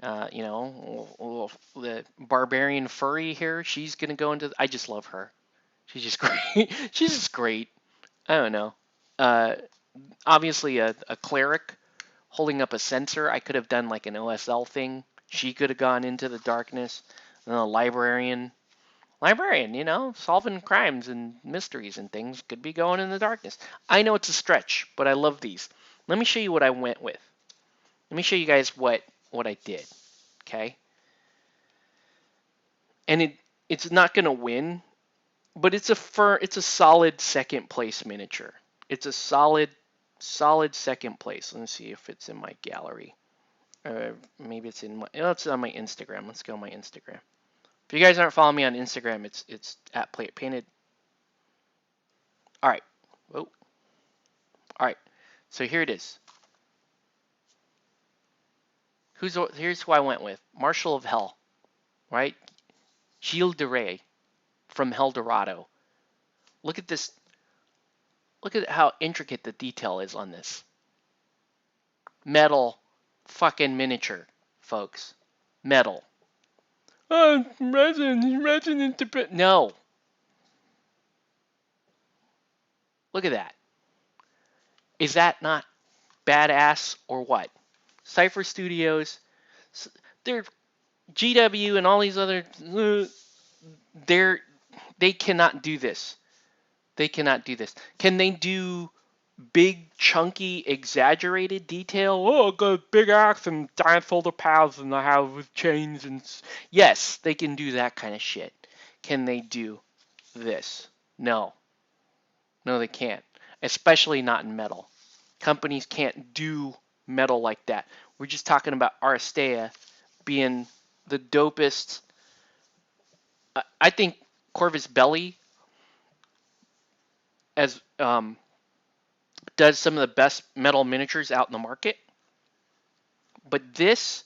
The barbarian furry here. She's gonna go into. I just love her. She's just great. She's just great. I don't know. Uh, Obviously a cleric holding up a sensor. I could have done like an OSL thing. She could have gone into the darkness. And a librarian, solving crimes and mysteries and things, could be going in the darkness. I know it's a stretch, but I love these. Let me show you what I went with. Let me show you guys what I did. Okay, and it's not gonna win, but it's a solid second place miniature. It's a solid second place. Let's see if it's in my gallery. Maybe it's in my. It's on my Instagram. Let's go on my Instagram. If you guys aren't following me on Instagram, it's at Play It Painted. All right. Whoa. All right. So here it is. Here's who I went with. Marshal of Hell, right? Gilles de Rais from Eldorado. Look at this. Look at how intricate the detail is on this. Metal fucking miniature, folks. Metal. Oh, resin. No. Look at that. Is that not badass or what? Cypher Studios, they're GW and all these other, they cannot do this. They cannot do this. Can they do big, chunky, exaggerated detail? Oh, I got a big axe and giant shoulder pads and I have with chains and... Yes, they can do that kind of shit. Can they do this? No. No, they can't. Especially not in metal. Companies can't do metal like that. We're just talking about Aristeia being the dopest. I think Corvus Belli as does some of the best metal miniatures out in the market. But this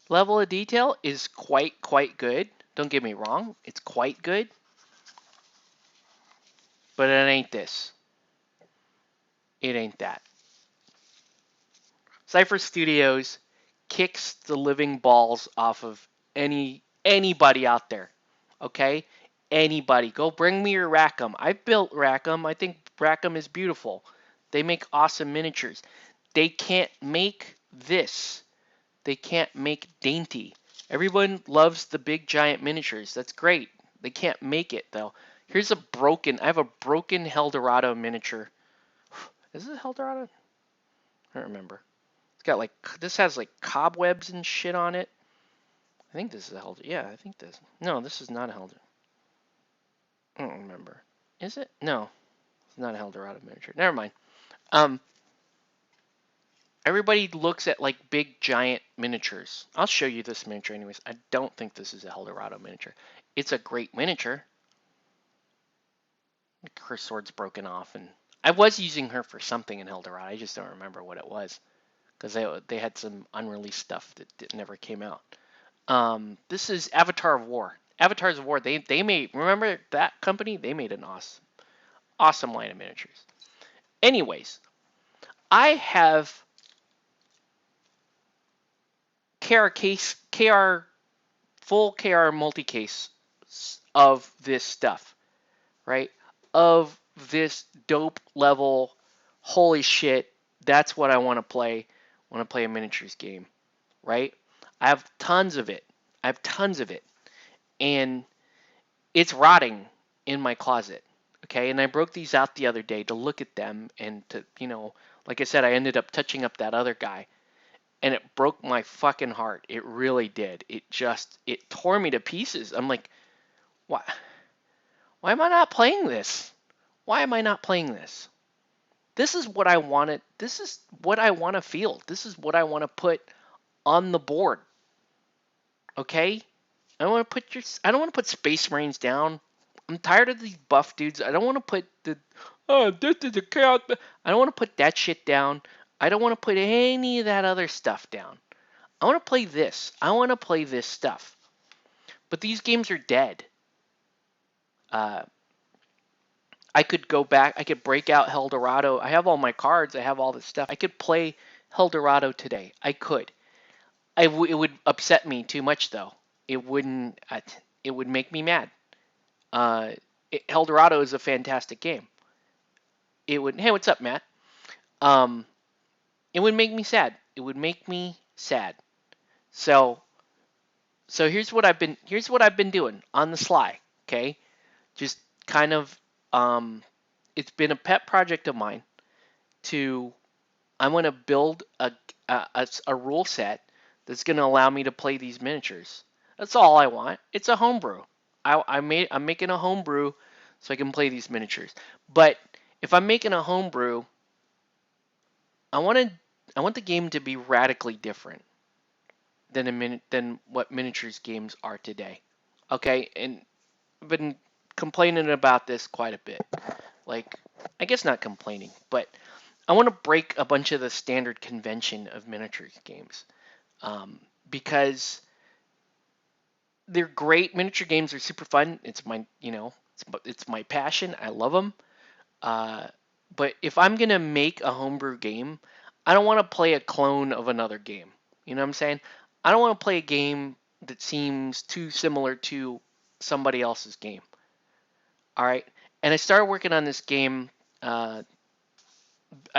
level of detail is quite good. Don't get me wrong, it's quite good. But it ain't this. It ain't that. Cypher Studios kicks the living balls off of anybody out there. Okay? Anybody. Go bring me your Rackham. I built Rackham. I think Rackham is beautiful. They make awesome miniatures. They can't make this. They can't make dainty. Everyone loves the big giant miniatures. That's great. They can't make it though. Here's I have a broken Eldorado miniature. Is it Eldorado? I don't remember. It's got like, this has like cobwebs and shit on it. I think this is a Eldorado. Yeah, I think this. No, this is not a Eldorado. I don't remember. Is it? No, it's not a Eldorado miniature. Never mind. Everybody looks at like big giant miniatures. I'll show you this miniature anyways. I don't think this is a Eldorado miniature. It's a great miniature. Her sword's broken off, and I was using her for something in Eldorado. I just don't remember what it was because they had some unreleased stuff that never came out. This is Avatar of War. Avatars of War. They made, remember that company? They made an awesome line of miniatures. Anyways, I have full KR multi-case of this stuff, right? Of this dope level, holy shit, that's what I want to play. I want to play a miniatures game, right? I have tons of it. And it's rotting in my closet, okay? And I broke these out the other day to look at them and to, like I said, I ended up touching up that other guy. And it broke my fucking heart. It really did. It tore me to pieces. I'm like, why am I not playing this? Why am I not playing this? This is what I wanted. This is what I want to feel. This is what I want to put on the board. Okay? I don't want to put Space Marines down. I'm tired of these buff dudes. I don't want to put this is a chaos. I don't want to put that shit down. I don't want to put any of that other stuff down. I want to play this. I want to play this stuff. But these games are dead. I could go back. I could break out Eldorado. I have all my cards. I have all this stuff. I could play Eldorado today. I could. It would upset me too much, though. It wouldn't. It would make me mad. Eldorado is a fantastic game. It would. Hey, what's up, Matt? It would make me sad. It would make me sad. So here's what I've been doing on the sly. Okay, just kind of it's been a pet project of mine to I want to build a rule set that's going to allow me to play these miniatures. That's all I want. It's a homebrew. I'm making a homebrew so I can play these miniatures. But if I'm making a homebrew, I want to I want the game to be radically different than what miniatures games are today. Okay, and I've been complaining about this quite a bit. Like, I guess not complaining, but I want to break a bunch of the standard convention of miniatures games, um, because they're great. Miniature games are super fun. It's it's my passion. I love them. Uh, but if I'm gonna make a homebrew game, I don't want to play a clone of another game. You know what I'm saying? I don't want to play a game that seems too similar to somebody else's game. All right. And I started working on this game. I've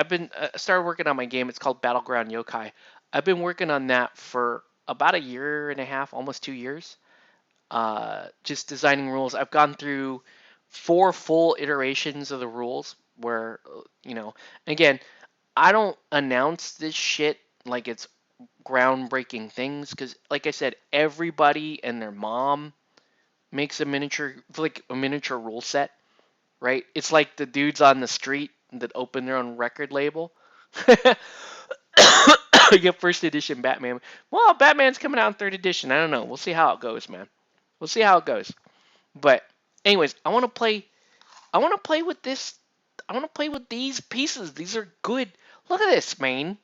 been started working on my game. It's called Battleground Yokai. I've been working on that for about a year and a half, almost 2 years. Just designing rules. I've gone through 4 full iterations of the rules where, again, I don't announce this shit like it's groundbreaking things because, like I said, everybody and their mom makes a miniature rule set, right? It's like the dudes on the street that open their own record label. You get first edition Batman. Well, Batman's coming out in third edition. I don't know. We'll see how it goes, man. We'll see how it goes. But anyways, I want to play. I want to play with this. I want to play with these pieces. These are good. Look at this, man.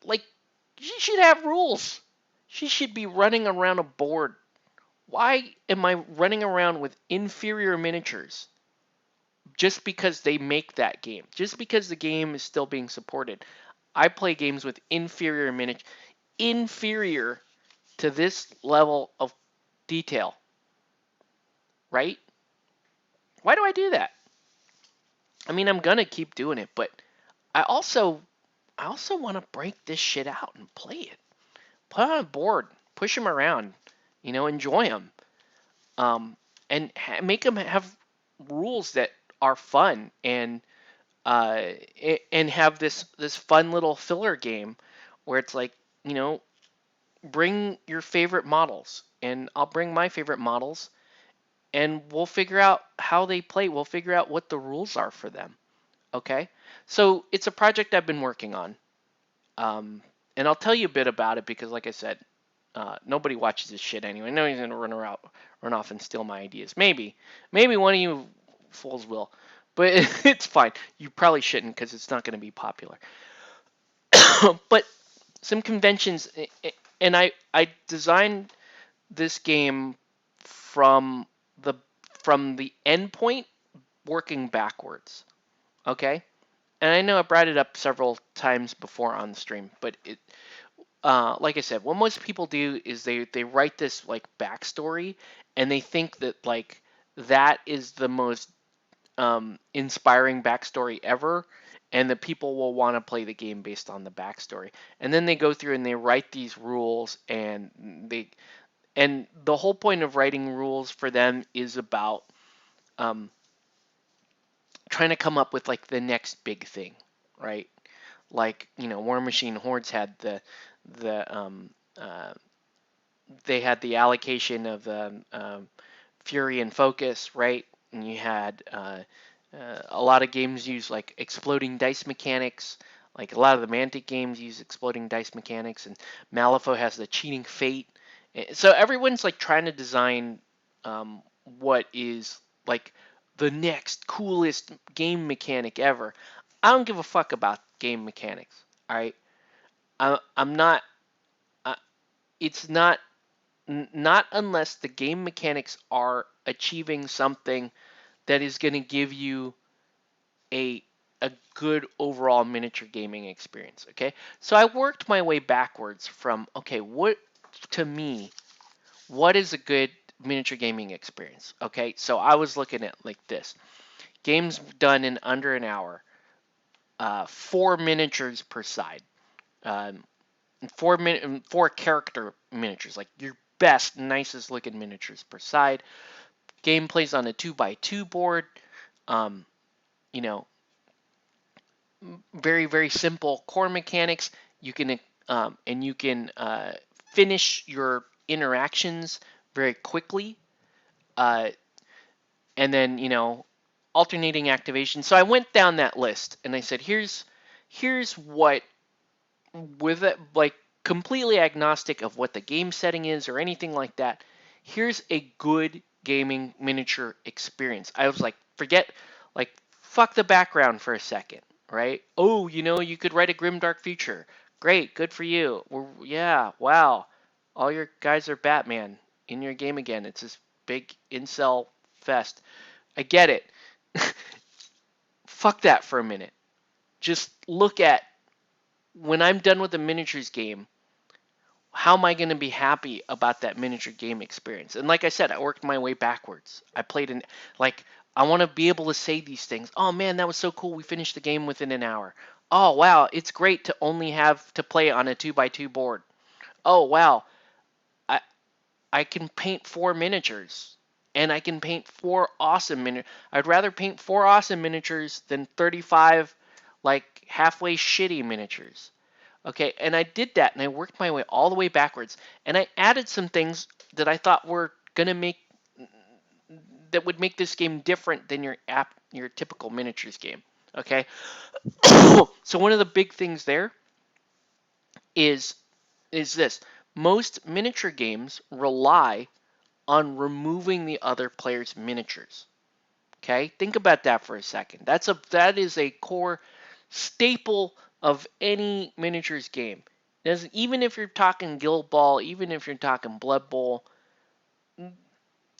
Like, she should have rules. She should be running around a board. Why am I running around with inferior miniatures? Just because they make that game. Just because the game is still being supported. I play games with inferior miniatures. Inferior to this level of detail. Right? Why do I do that? I mean, I'm gonna keep doing it, but I also want to break this shit out and play it. Put on a board, push them around, enjoy them, and make them have rules that are fun uh, and have this fun little filler game where it's like, bring your favorite models, and I'll bring my favorite models, and we'll figure out how they play. We'll figure out what the rules are for them. Okay, so it's a project I've been working on. And I'll tell you a bit about it because, like I said, nobody watches this shit anyway. Nobody's gonna run off and steal my ideas. Maybe one of you fools will, but it's fine. You probably shouldn't because it's not gonna be popular. But some conventions, and I designed this game from the from the endpoint working backwards. Okay, and I know I brought it up several times before on the stream, but like I said, what most people do is they write this like backstory, and they think that like that is the most inspiring backstory ever, and that people will want to play the game based on the backstory. And then they go through and they write these rules, and the whole point of writing rules for them is about um, trying to come up with like the next big thing, right? Like, War Machine Hordes had the uh, they had the allocation of Fury and Focus, right? And you had a lot of games use like exploding dice mechanics. Like a lot of the Mantic games use exploding dice mechanics, and Malifaux has the cheating fate. So everyone's like trying to design what is like the next coolest game mechanic ever. I don't give a fuck about game mechanics. All right, I'm not. Uh, it's not unless the game mechanics are achieving something that is going to give you a a good overall miniature gaming experience. Okay, so I worked my way backwards from what to me what is a good miniature gaming experience. Okay, so I was looking at like this: games done in under an hour. 4 miniatures per side. Um, four character miniatures, like your best, nicest looking miniatures per side. Game plays on a 2x2 board. Um, you know, very very simple core mechanics. You can and you can finish your interactions very quickly, uh, and then alternating activation. So I went down that list and I said, here's what, with it, like, completely agnostic of what the game setting is or anything like that. Here's a good gaming miniature experience. I was like, like, fuck the background for a second, right? Oh, you could write a grimdark future. Great, good for you. Yeah, wow. All your guys are Batman in your game again. It's this big incel fest. I get it. Fuck that for a minute. Just look at, when I'm done with the miniatures game, how am I going to be happy about that miniature game experience? And like I said, I worked my way backwards. I played in, like, I want to be able to say these things. Oh man, that was so cool. We finished the game within an hour. Oh wow, it's great to only have to play on a 2x2 board. Oh wow, I I can paint 4 miniatures. And I can paint 4 awesome miniatures. I'd rather paint 4 awesome miniatures than 35 like halfway shitty miniatures. Okay, and I did that and I worked my way all the way backwards. And I added some things that I thought were gonna make that would make this game different than your typical miniatures game. Okay. So one of the big things there is this. Most miniature games rely on removing the other player's miniatures. Okay? Think about that for a second. That is a core staple of any miniatures game. Even if you're talking Guild Ball, even if you're talking Blood Bowl,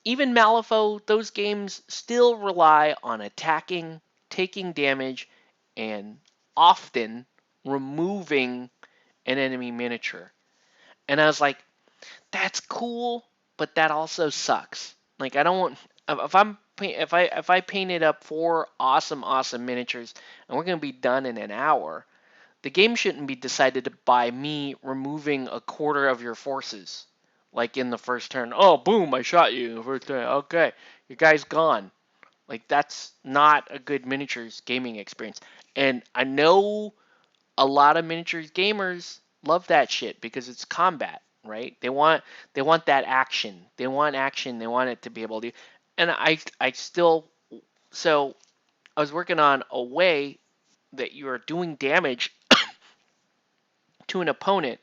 even Malifaux, those games still rely on attacking, taking damage, and often removing an enemy miniature. And I was like, that's cool, but that also sucks. Like, I don't want, if I painted up 4 awesome miniatures and we're gonna be done in an hour, the game shouldn't be decided by me removing a quarter of your forces, like in the first turn. Oh, boom! I shot you in the first turn. Okay, your guy's gone. Like, that's not a good miniatures gaming experience. And I know a lot of miniatures gamers love that shit because it's combat, right? They want that action. They want action. They want it to be able to. And I still, so I was working on a way that you are doing damage to an opponent,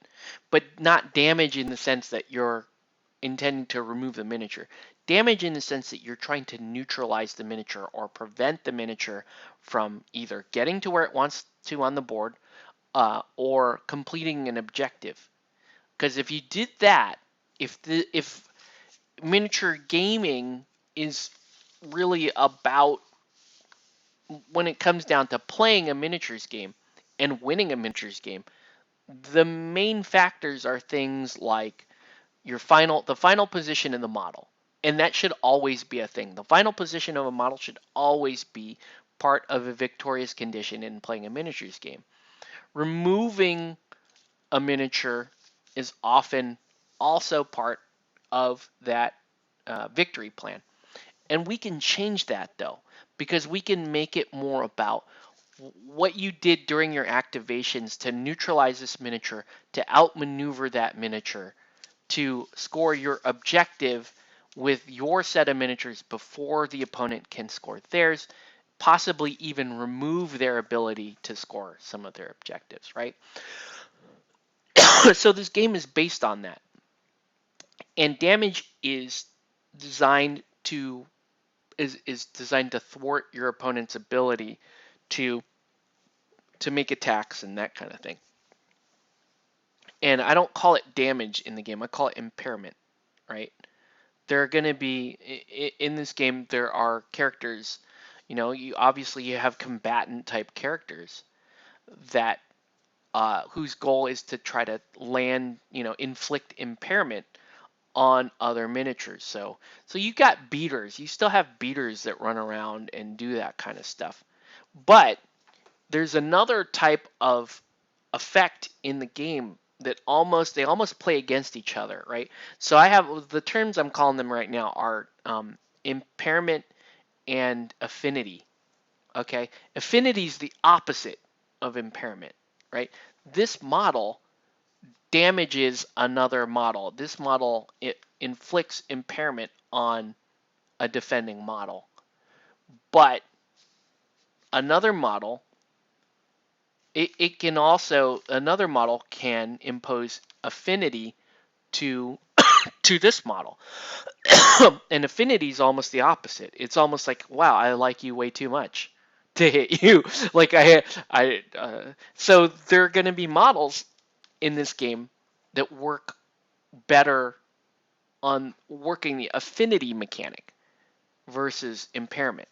but not damage in the sense that you're intending to remove the miniature. Damage in the sense that you're trying to neutralize the miniature or prevent the miniature from either getting to where it wants to on the board, or completing an objective. Because if you did that, if miniature gaming is really about, when it comes down to playing a miniatures game and winning a miniatures game, the main factors are things like the final position in the model. And that should always be a thing. The final position of a model should always be part of a victorious condition in playing a miniatures game. Removing a miniature is often also part of that victory plan. And we can change that, though, because we can make it more about what you did during your activations to neutralize this miniature, to outmaneuver that miniature, to score your objective with your set of miniatures before the opponent can score theirs, possibly even remove their ability to score some of their objectives, right? So this game is based on that. And damage designed to is designed to thwart your opponent's ability to make attacks and that kind of thing. And I don't call it damage in the game. I call it impairment, right? There are going to be, in this game, there are characters, you obviously you have combatant type characters that whose goal is to try to inflict impairment on other miniatures. So you got beaters. You still have beaters that run around and do that kind of stuff. But there's another type of effect in the game that they almost play against each other, right? So I have the terms I'm calling them right now are impairment and affinity. Okay, affinity is the opposite of impairment, right? This model damages another model. This model it inflicts impairment on a defending model, but another model it can also another model can impose affinity to to this model. And affinity is almost the opposite. It's almost like, wow, I like you way too much to hit you. Like so there are going to be models in this game that work better on working the affinity mechanic versus impairment.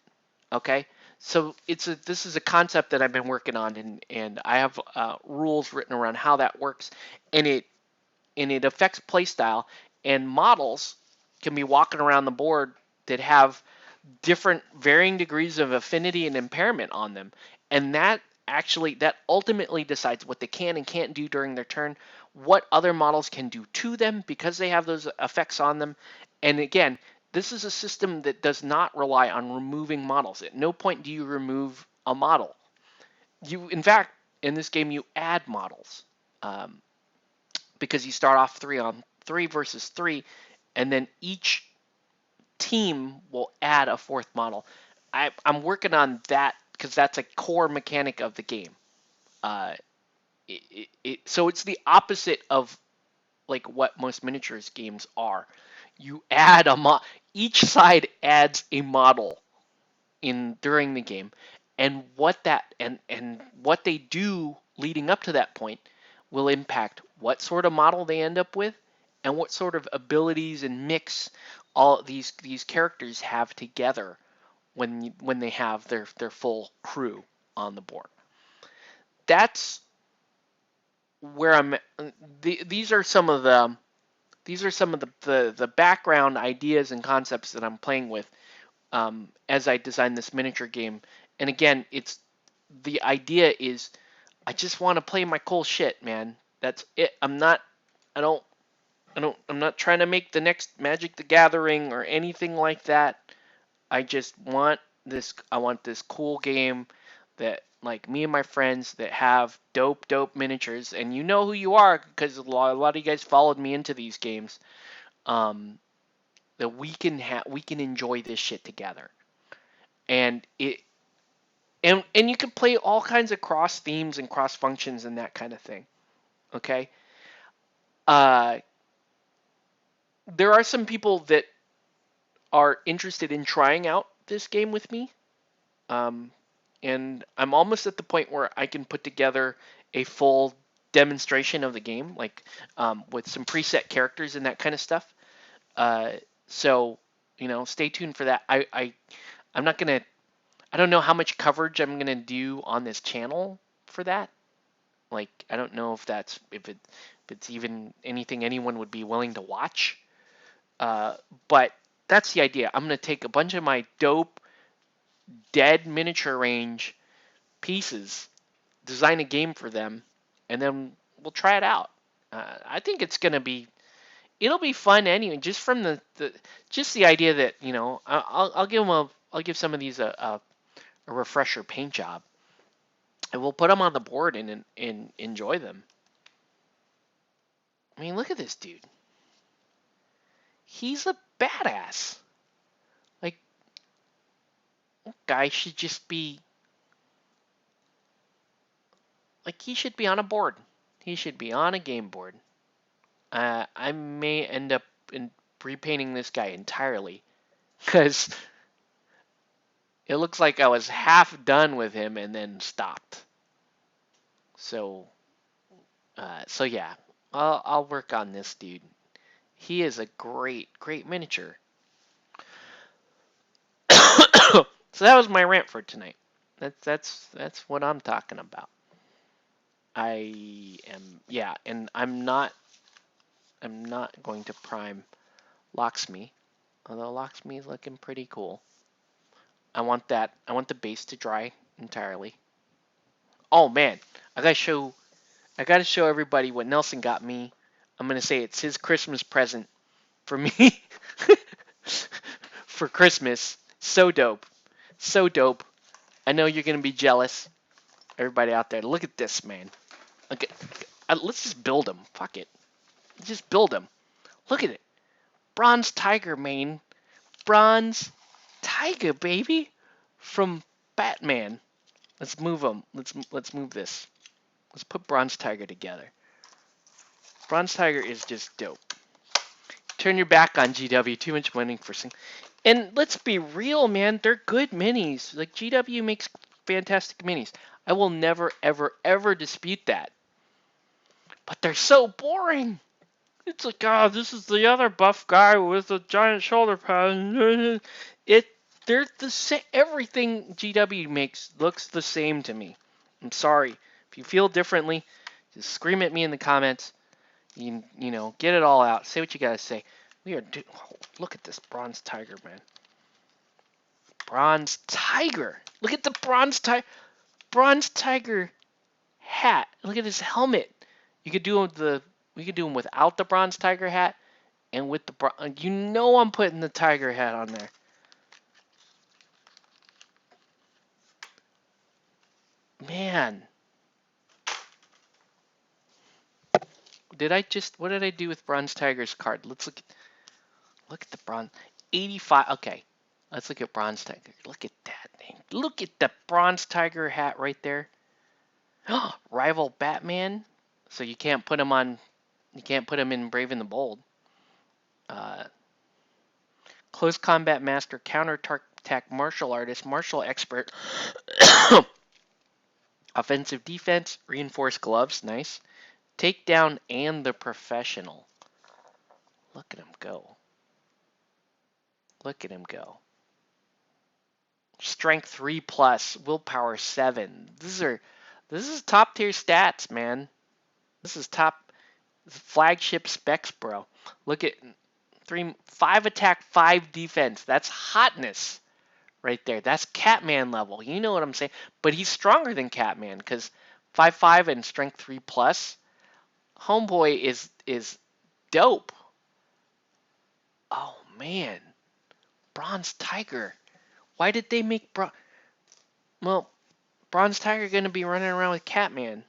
Okay, so this is a concept that I've been working on, and I have rules written around how that works, and it affects playstyle, and models can be walking around the board that have different varying degrees of affinity and impairment on them, and that ultimately decides what they can and can't do during their turn, what other models can do to them because they have those effects on them. And again, this is a system that does not rely on removing models. At no point do you remove a model. In fact, in this game, you add models. Um, because you start off 3-on-3 versus 3, and then each team will add a fourth model. I'm working on that because that's a core mechanic of the game. Uh, so it's the opposite of like what most miniatures games are. You add each side adds a model in during the game, and what they do leading up to that point will impact what sort of model they end up with and what sort of abilities and mix all these characters have together when they have their full crew on the board. That's where I'm. These are some of the background ideas and concepts that I'm playing with as I design this miniature game. And again, the idea is I just want to play my cool shit, man. That's it. I don't I'm not trying to make the next Magic the Gathering or anything like that. I want this cool game that like me and my friends that have dope miniatures, and you know who you are because a lot of you guys followed me into these games. Um, that we can enjoy this shit together, and you can play all kinds of cross themes and cross functions and that kind of thing. Okay, uh, there are some people that are interested in trying out this game with me. Um, and I'm almost at the point where I can put together a full demonstration of the game, like with some preset characters and that kind of stuff. Uh, so, stay tuned for that. I'm not gonna. I don't know how much coverage I'm gonna do on this channel for that. Like, I don't know if it's even anything anyone would be willing to watch. But that's the idea. I'm gonna take a bunch of my dope dead miniature range pieces, design a game for them, and then we'll try it out. I think it'll be fun anyway. Just from just the idea that I'll give some of these a refresher paint job, and we'll put them on the board and enjoy them. I mean, look at this dude. He's a badass. Like, guy should just be like he should be on a board. He should be on a game board. I may end up repainting this guy entirely because it looks like I was half done with him and then stopped. So, so yeah, I'll work on this dude. He is a great miniature. So that was my rant for tonight. That's what I'm talking about. Yeah, and I'm not going to prime Laxmee, although Laxmee is looking pretty cool. I want the base to dry entirely. Oh man, I gotta show everybody what Nelson got me. I'm gonna say it's his Christmas present for me for Christmas. So dope, so dope. I know you're gonna be jealous. Everybody out there, look at this, man. Look at, let's just build him. Fuck it, just build him. Look at it, bronze tiger, man. Bronze tiger, baby, from Batman. Let's move him. Let's move this. Let's put bronze tiger together. Bronze tiger is just dope. Turn your back on GW. Too much money for sing. And let's be real, man. They're good minis. Like GW makes fantastic minis. I will never, ever, ever dispute that. But they're so boring. It's like, oh, this is the other buff guy with the giant shoulder pad. It, they're the same. Everything GW makes looks the same to me. I'm sorry. If you feel differently, just scream at me in the comments. You know, get it all out. Say what you gotta say. We are. Look at this bronze tiger, man. Bronze tiger. Look at the bronze tiger hat. Look at his helmet. You could do the. We could do him without the bronze tiger hat, and with the. You know, I'm putting the tiger hat on there. Man, did I just? What did I do with bronze tiger's card? Let's look. Look at the bronze. 85. Okay. Let's look at bronze tiger. Look at that thing. Look at the bronze tiger hat right there. Rival Batman. So you can't put him on. You can't put him in Brave and the Bold. Uh, Close combat master, counter attack martial artist, martial expert, offensive defense, reinforced gloves, nice. Takedown and the professional. Look at him go. Look at him go. Strength 3 plus, willpower 7. This is top tier stats, man. This is top flagship specs, bro. Look at 5 attack, 5 defense. That's hotness right there. That's Catman level. You know what I'm saying? But he's stronger than Catman because 5/5 and strength 3 plus. Homeboy is dope. Oh man, Bronze Tiger. Why did they make well, Bronze Tiger gonna be running around with Catman?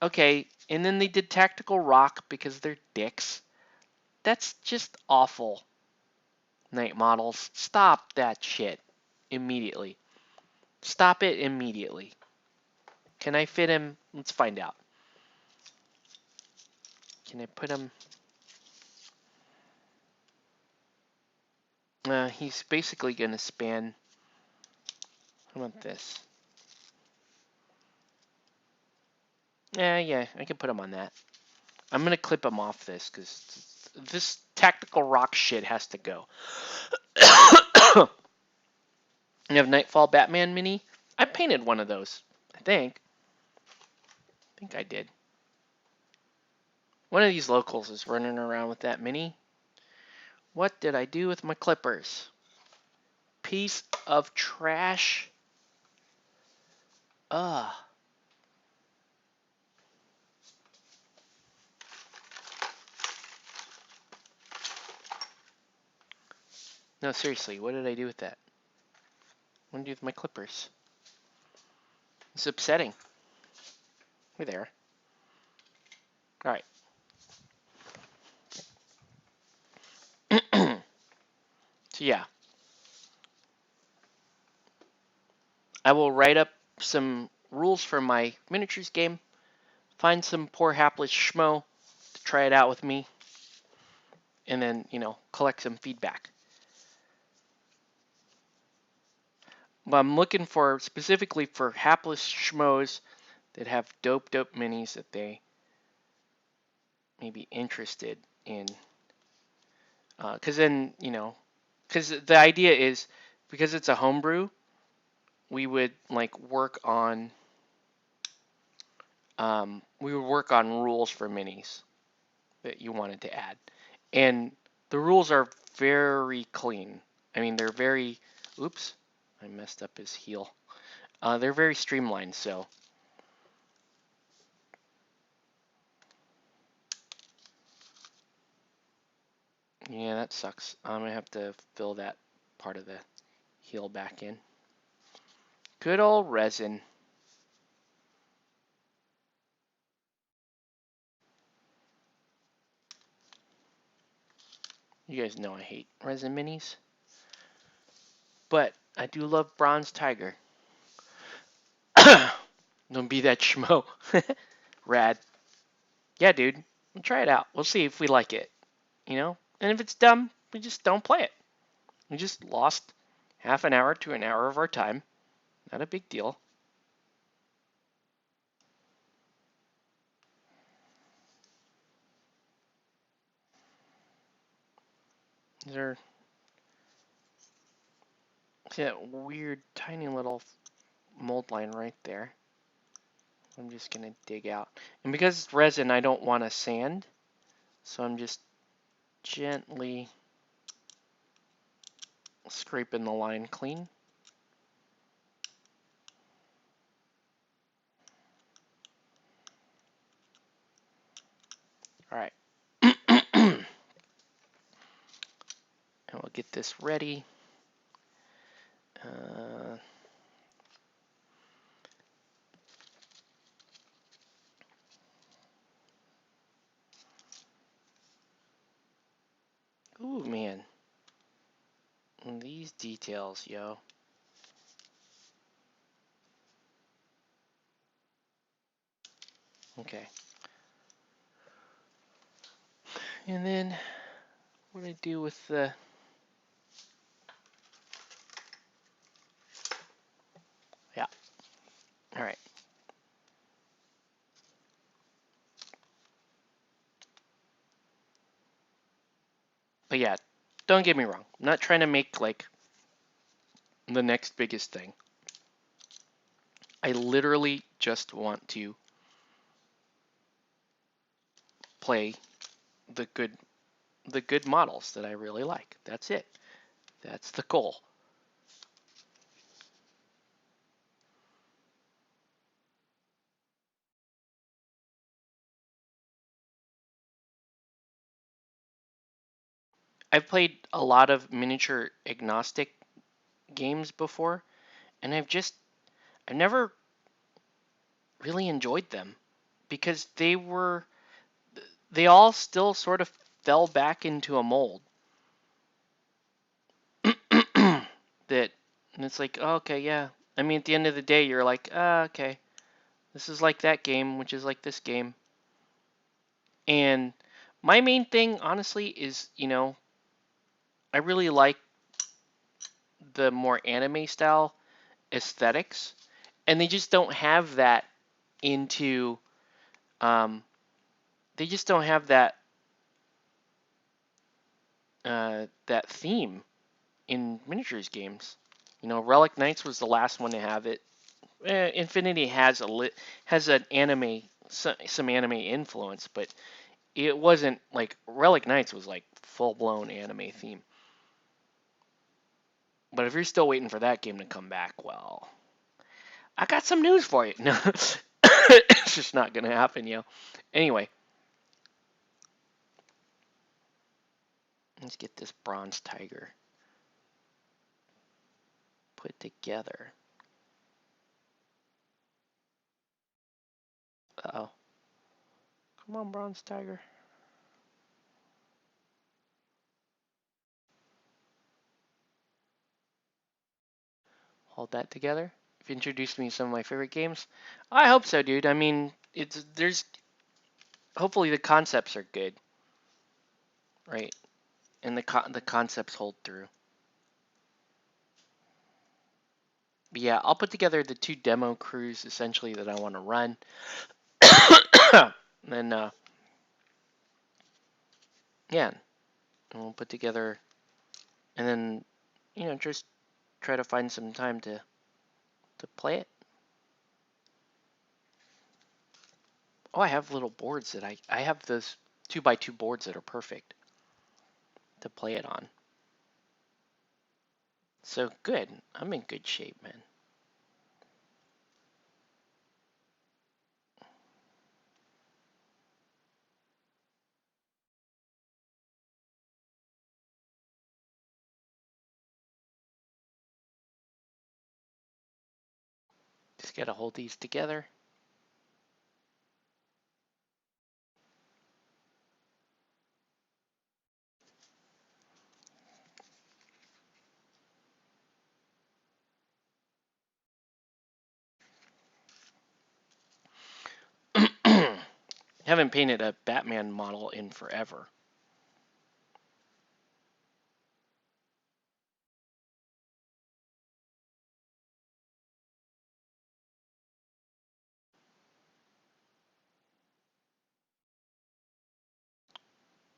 Okay, and then they did Tactical Rock because they're dicks. That's just awful. Night models, stop that shit immediately. Stop it immediately. Can I fit him? Let's find out. Can I put him? He's basically going to span. How about this? Yeah, I can put him on that. I'm going to clip him off this because this Tactical Rock shit has to go. You have Nightfall Batman mini? I painted one of those, I think. I think I did. One of these locals is running around with that mini. What did I do with my clippers? Piece of trash. Ugh. No, seriously, what did I do with that? What did I do with my clippers? It's upsetting. We're there. Alright. So yeah. I will write up some rules for my miniatures game. Find some poor hapless schmo to try it out with me. And then, collect some feedback. But I'm looking for, specifically for hapless schmoes that have dope minis that they may be interested in. Because then, because the idea is, because it's a homebrew, we would work on rules for minis that you wanted to add. And the rules are very clean. I mean, they're very, oops, I messed up his heel. They're very streamlined, so Yeah, that sucks. I'm gonna have to fill that part of the heel back in. Good old resin. You guys know I hate resin minis. But I do love Bronze Tiger. Don't be that schmo. Rad. Yeah, dude. We'll try it out. We'll see if we like it. You know? And if it's dumb, we just don't play it. We just lost half an hour to an hour of our time. Not a big deal. Is there see that weird tiny little mold line right there? I'm just gonna dig out. And because it's resin, I don't want to sand. So I'm just gently scraping the line clean. All right. And we'll get this ready. Ooh, man. And these details, yo. Okay. And then what do I do with the... Yeah. All right. But yeah, don't get me wrong. I'm not trying to make like the next biggest thing. I literally just want to play the good models that I really like. That's it. That's the goal. I've played a lot of miniature agnostic games before, and I've never really enjoyed them because they all still sort of fell back into a mold that, and it's like, oh, okay, yeah. I mean, at the end of the day, you're like, okay, this is like that game, which is like this game. And my main thing, honestly, is, I really like the more anime style aesthetics, and they just don't have that into, um, they just don't have that theme in miniatures games. Relic Knights was the last one to have it. Infinity has an anime, some anime influence, but it wasn't like Relic Knights was like full blown anime theme. But if you're still waiting for that game to come back, well, I got some news for you. No, it's just not gonna happen, yo. Anyway, let's get this Bronze Tiger put together. Uh-oh. Come on, Bronze Tiger. Hold that together. You've introduced me to some of my favorite games. I hope so, dude. I mean, there's hopefully the concepts are good, right? And the concepts hold through. But yeah, I'll put together the 2 demo crews essentially that I want to run. And then yeah, and we'll put together, and then just try to find some time to play it. Oh, I have little boards that I have those 2x2 boards that are perfect to play it on. So good. I'm in good shape, man. Just gotta hold these together. Haven't painted a Batman model in forever.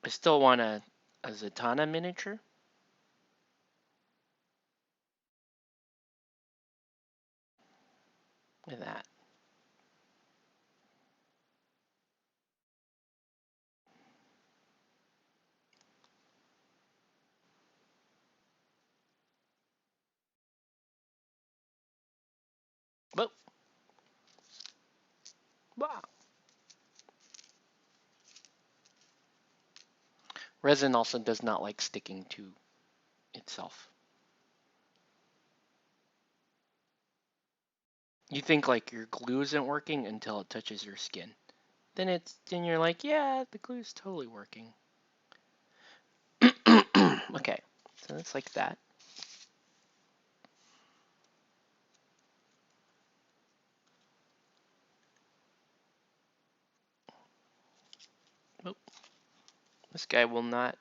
I still want a Zatanna miniature. Look at that. Whoa. Wow. Resin also does not like sticking to itself. You think like your glue isn't working until it touches your skin. Then you're like, yeah, the glue's totally working. Okay, so it's like that. Oh, this guy will not.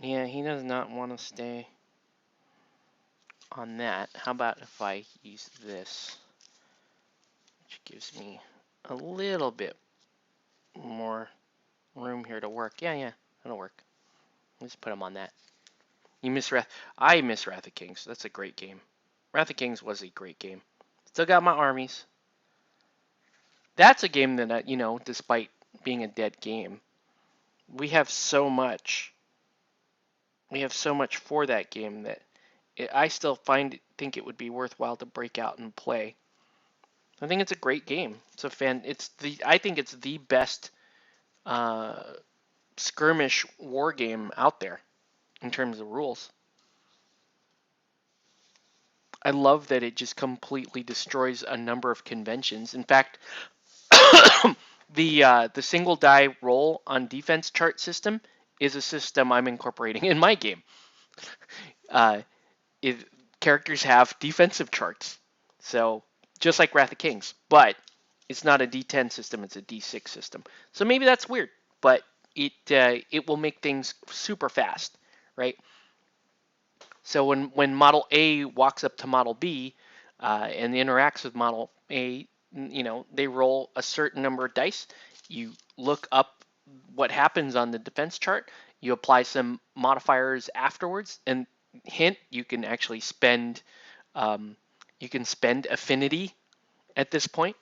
Yeah, he does not want to stay on that. How about if I use this, which gives me a little bit more room here to work. Yeah, that'll work. Let's put him on that. You miss Wrath. I miss Wrath of Kings. That's a great game. Wrath of Kings was a great game. Still got my armies. That's a game that, despite being a dead game, we have so much. We have so much for that game that I still think it would be worthwhile to break out and play. I think it's a great game. I think it's the best uh, skirmish war game out there in terms of rules. I love that it just completely destroys a number of conventions. In fact, the single die roll on defense chart system is a system I'm incorporating in my game. Uh, Characters have defensive charts, so just like Wrath of Kings, but it's not a D10 system; it's a D6 system. So maybe that's weird, but it will make things super fast, right? So when Model A walks up to Model B and interacts with Model A, they roll a certain number of dice. You look up what happens on the defense chart. You apply some modifiers afterwards, and hint, you can spend affinity at this point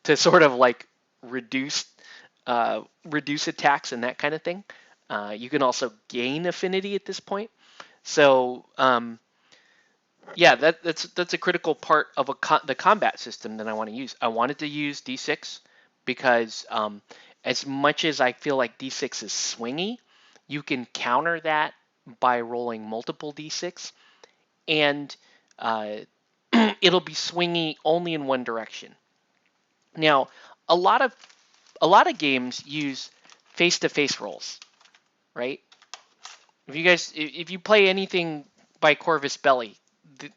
to sort of like reduce reduce attacks and that kind of thing. You can also gain affinity at this point. So yeah, that's a critical part of the combat system that I want to use. I wanted to use D6 because as much as I feel like D6 is swingy, you can counter that by rolling multiple D6, and uh, it'll be swingy only in one direction. Now, a lot of games use face-to-face rolls, right? If you play anything by Corvus Belli,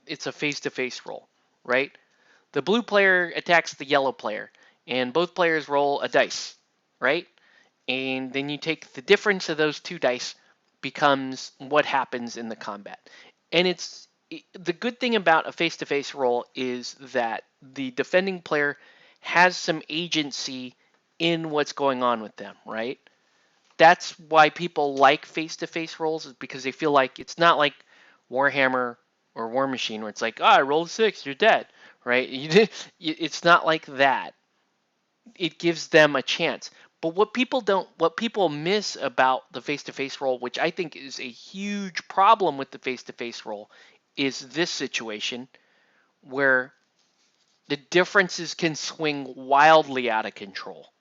it's a face-to-face roll, right? The blue player attacks the yellow player, and both players roll a dice, right? And then you take the difference of those two dice becomes what happens in the combat. And the good thing about a face-to-face roll is that the defending player has some agency in what's going on with them, right? That's why people like face-to-face rolls, is because they feel like it's not like Warhammer or War Machine where it's like, I rolled 6, you're dead, right? It's not like that. It gives them a chance. But what people miss about the face-to-face roll, which I think is a huge problem with the face-to-face roll, is this situation where the differences can swing wildly out of control.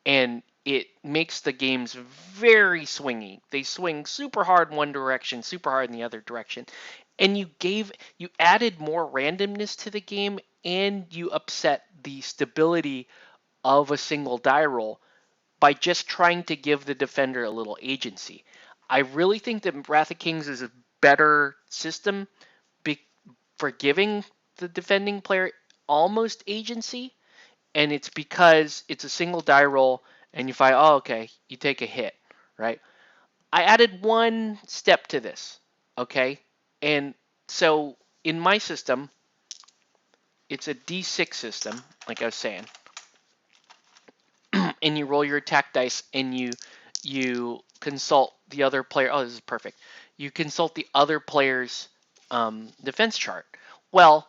And it makes the games very swingy. They swing super hard in one direction, super hard in the other direction. And you added more randomness to the game, and you upset the stability of a single die roll by just trying to give the defender a little agency. I really think that Wrath of Kings is a better system for giving the defending player almost agency, and it's because it's a single die roll, and you find, oh, okay, you take a hit, right? I added one step to this, okay? And so in my system, it's a D6 system, like I was saying, and you roll your attack dice, and you consult the other player. Oh, this is perfect. You consult the other player's defense chart. Well,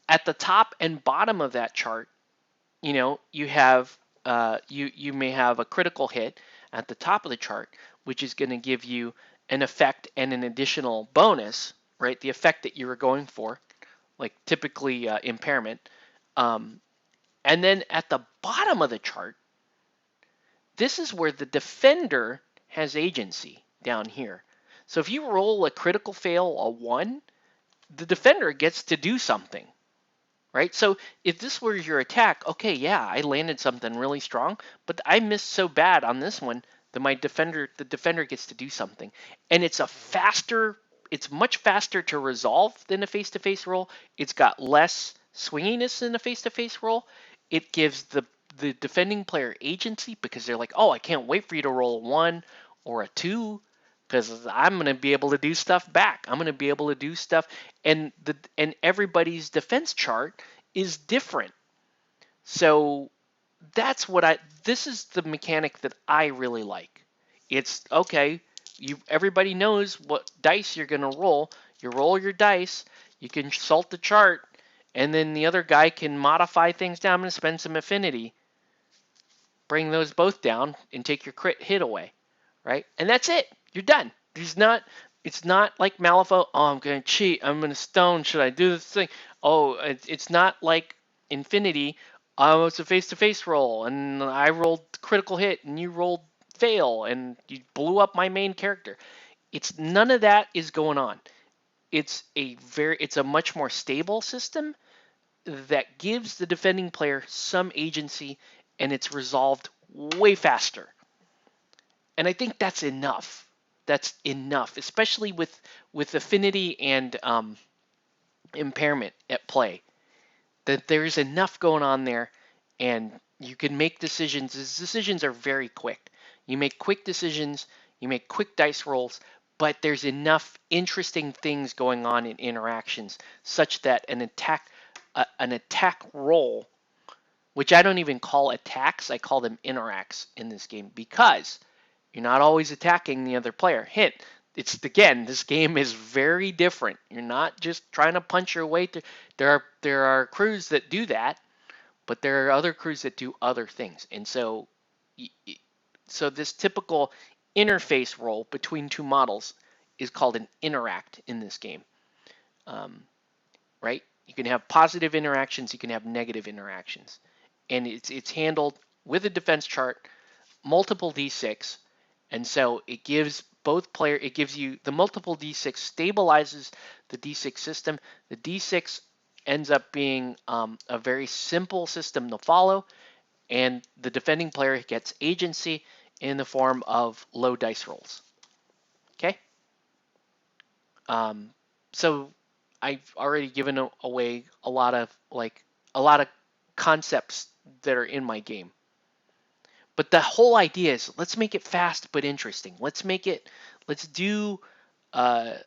at the top and bottom of that chart, you have you may have a critical hit at the top of the chart, which is going to give you an effect and an additional bonus, right? The effect that you were going for, like typically impairment. Um, and then at the bottom of the chart, this is where the defender has agency down here. So if you roll a critical fail, a 1, the defender gets to do something, right? So if this were your attack, okay, yeah, I landed something really strong, but I missed so bad on this one that the defender gets to do something. And it's much faster to resolve than a face-to-face roll. It's got less swinginess than a face-to-face roll. It gives the defending player agency because they're like, oh, I can't wait for you to roll a 1 or a 2 because I'm going to be able to do stuff back. I'm going to be able to do stuff, and everybody's defense chart is different. So this is the mechanic that I really like. It's okay, everybody knows what dice you're going to roll. You roll your dice, you consult the chart, and then the other guy can modify things down. I'm going to spend some affinity, bring those both down, and take your crit hit away, right? And that's it. You're done. It's not like Malifaux. Oh, I'm going to cheat. I'm going to stone. Should I do this thing? Oh, it's not like Infinity. Oh, it's a face-to-face roll, and I rolled critical hit, and you rolled fail, and you blew up my main character. It's none of that is going on. It's a much more stable system that gives the defending player some agency, and it's resolved way faster. And I think that's enough. That's enough, especially with affinity and impairment at play. That there's enough going on there, and you can make decisions. These decisions are very quick. You make quick decisions. You make quick dice rolls. But there's enough interesting things going on in interactions such that an attack roll, which I don't even call attacks, I call them interacts in this game because you're not always attacking the other player. Hint, this game is very different. You're not just trying to punch your way through. There are crews that do that, but there are other crews that do other things. And so this typical interface roll between two models is called an interact in this game. Right? You can have positive interactions, you can have negative interactions. And it's handled with a defense chart, multiple d6, and so it gives it gives you the multiple d6 stabilizes the d6 system. The d6 ends up being a very simple system to follow, and the defending player gets agency in the form of low dice rolls. Okay? So I've already given away a lot of concepts that are in my game. But the whole idea is let's make it fast but interesting. Let's do I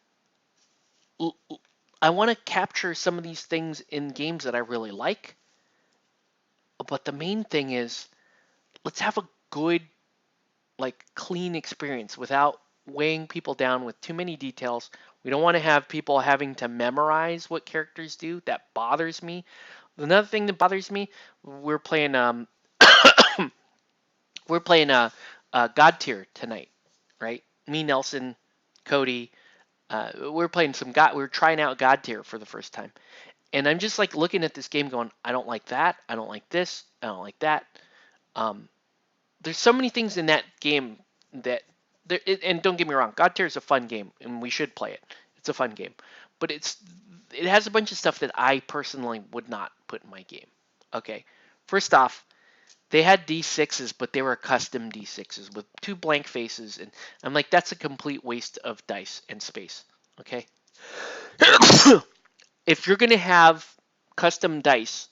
want to capture some of these things in games that I really like. But the main thing is let's have a good, clean experience without weighing people down with too many details. We don't want to have people having to memorize what characters do. That bothers me. Another thing that bothers me, we're playing God tier tonight, right? Me, Nelson, Cody. We're playing some God. We're trying out God tier for the first time, and I'm just looking at this game, going, I don't like that. I don't like this. I don't like that. there's so many things in that game that and don't get me wrong, God Tier is a fun game and we should play it. It's a fun game, but it has a bunch of stuff that I personally would not put in my game. Okay, first off, they had D6s, but they were custom D6s with two blank faces, and I'm like, that's a complete waste of dice and space. Okay, if you're gonna have custom dice,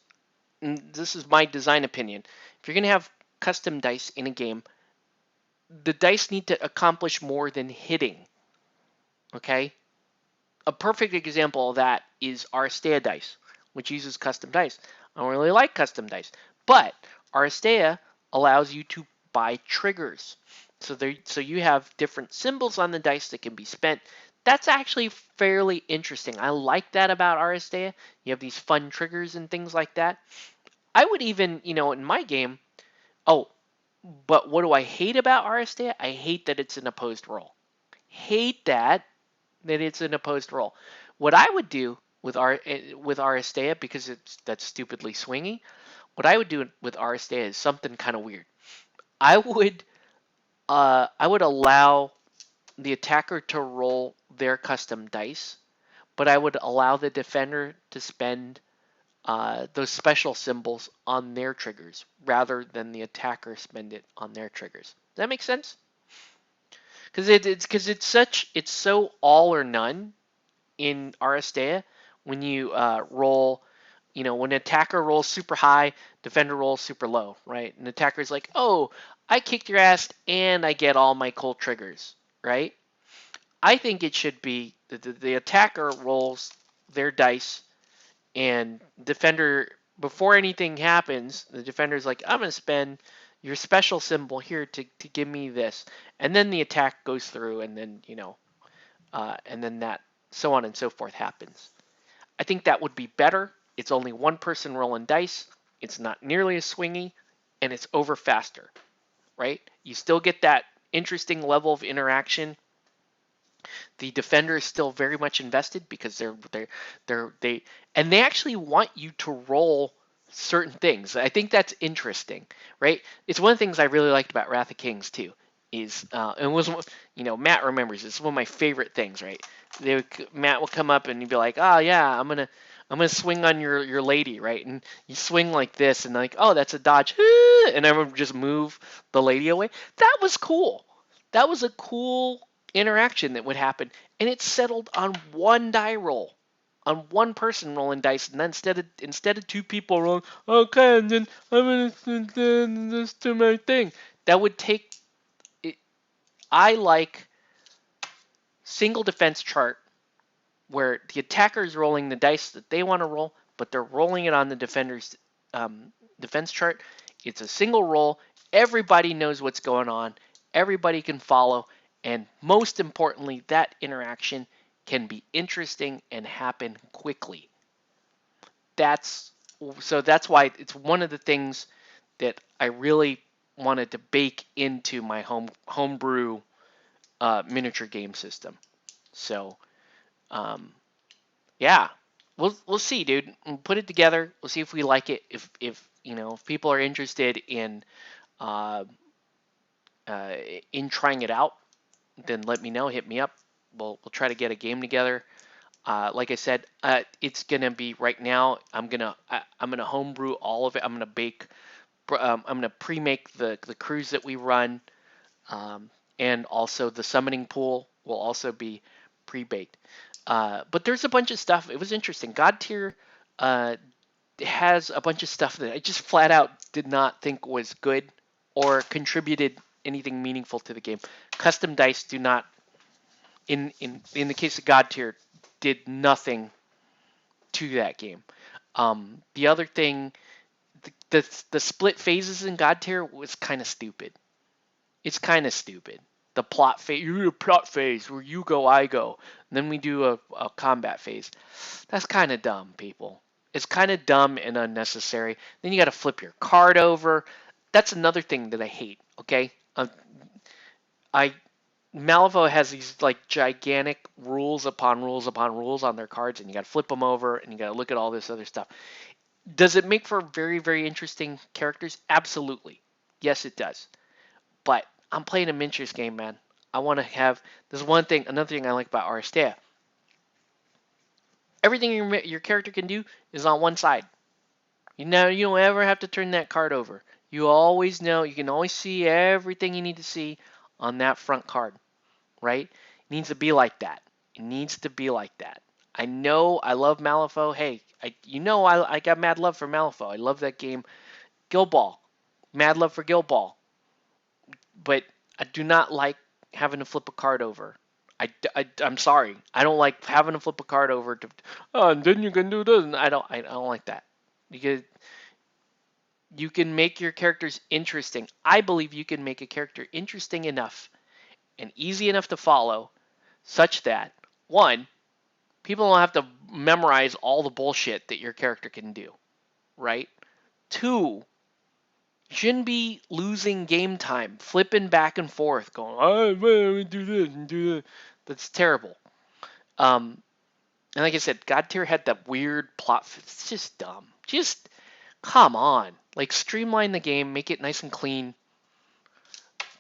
and this is my design opinion, if you're gonna have custom dice in a game, the dice need to accomplish more than hitting. Okay, a perfect example of that is Aristeia dice, which uses custom dice. I don't really like custom dice, but Aristeia allows you to buy triggers. So you have different symbols on the dice that can be spent. That's actually fairly interesting. I like that about Aristeia. You have these fun triggers and things like that. I would even, in my game, oh, but what do I hate about Aristeia? I hate that it's an opposed roll. Hate that it's an opposed roll. What I would do with Aristeia, because that's stupidly swingy, what I would do with Aristeia is something kind of weird. I would allow the attacker to roll their custom dice, but I would allow the defender to spend those special symbols on their triggers rather than the attacker spend it on their triggers. Does that make sense? It's so all or none in Aristeia when you roll. When an attacker rolls super high, defender rolls super low, right? And the attacker's like, oh, I kicked your ass and I get all my cool triggers, right? I think it should be the attacker rolls their dice and defender, before anything happens, the defender's like, I'm going to spend your special symbol here to give me this. And then the attack goes through and then, and then that so on and so forth happens. I think that would be better. It's only one person rolling dice. It's not nearly as swingy, and it's over faster, right? You still get that interesting level of interaction. The defender is still very much invested because they actually want you to roll certain things. I think that's interesting, right? It's one of the things I really liked about Wrath of Kings too. Is and it was Matt remembers it's one of my favorite things, right? Matt will come up and he'd be like, oh yeah, I'm gonna swing on your lady, right? And you swing like this, and like, oh, that's a dodge, and everyone just move the lady away. That was cool. That was a cool interaction that would happen, and it settled on one die roll, on one person rolling dice, and then instead of two people rolling, okay, and then I'm gonna this to my thing. That would take it. I like single defense chart where the attacker is rolling the dice that they want to roll, but they're rolling it on the defender's defense chart. It's a single roll. Everybody knows what's going on. Everybody can follow. And most importantly, that interaction can be interesting and happen quickly. That's why it's one of the things that I really wanted to bake into my homebrew miniature game system. So yeah, we'll see, dude. We'll put it together. We'll see if we like it. If people are interested uh, in trying it out, then let me know. Hit me up. We'll try to get a game together. Like I said, it's gonna be right now. I'm gonna homebrew all of it. I'm gonna bake. I'm gonna pre-make the crews that we run, and also the summoning pool will also be pre-baked. But there's a bunch of stuff. It was interesting. God Tier has a bunch of stuff that I just flat out did not think was good or contributed anything meaningful to the game. Custom dice do not, in the case of God Tier, did nothing to that game. The other thing, the split phases in God Tier was kind of stupid. It's kind of stupid. The plot phase, you do a plot phase where you go, I go, and then we do a combat phase. That's kind of dumb, people. It's kind of dumb and unnecessary. Then you got to flip your card over. That's another thing that I hate. Okay, I Malvo has these like gigantic rules upon rules upon rules on their cards, and you got to flip them over, and you got to look at all this other stuff. Does it make for very, very interesting characters? Absolutely. Yes, it does. But I'm playing a miniatures game, man. I want to have. There's another thing I like about Aristeia. Everything your character can do is on one side. You don't ever have to turn that card over. You always know. You can always see everything you need to see on that front card, right? It needs to be like that. It needs to be like that. I know I love Malifaux. Hey, I got mad love for Malifaux. I love that game. Guild Ball. Mad love for Guild Ball. But I do not like having to flip a card over. I'm sorry. I don't like having to flip a card over to, oh, and then you can do this. And I don't like that. Because you can make your characters interesting. I believe you can make a character interesting enough and easy enough to follow such that, one, people don't have to memorize all the bullshit that your character can do, right? Two, you shouldn't be losing game time, flipping back and forth, going, oh, well, do this and do that. That's terrible. Um, and like I said, God Tier had that weird plot. It's just dumb. Just come on. Like, streamline the game, make it nice and clean.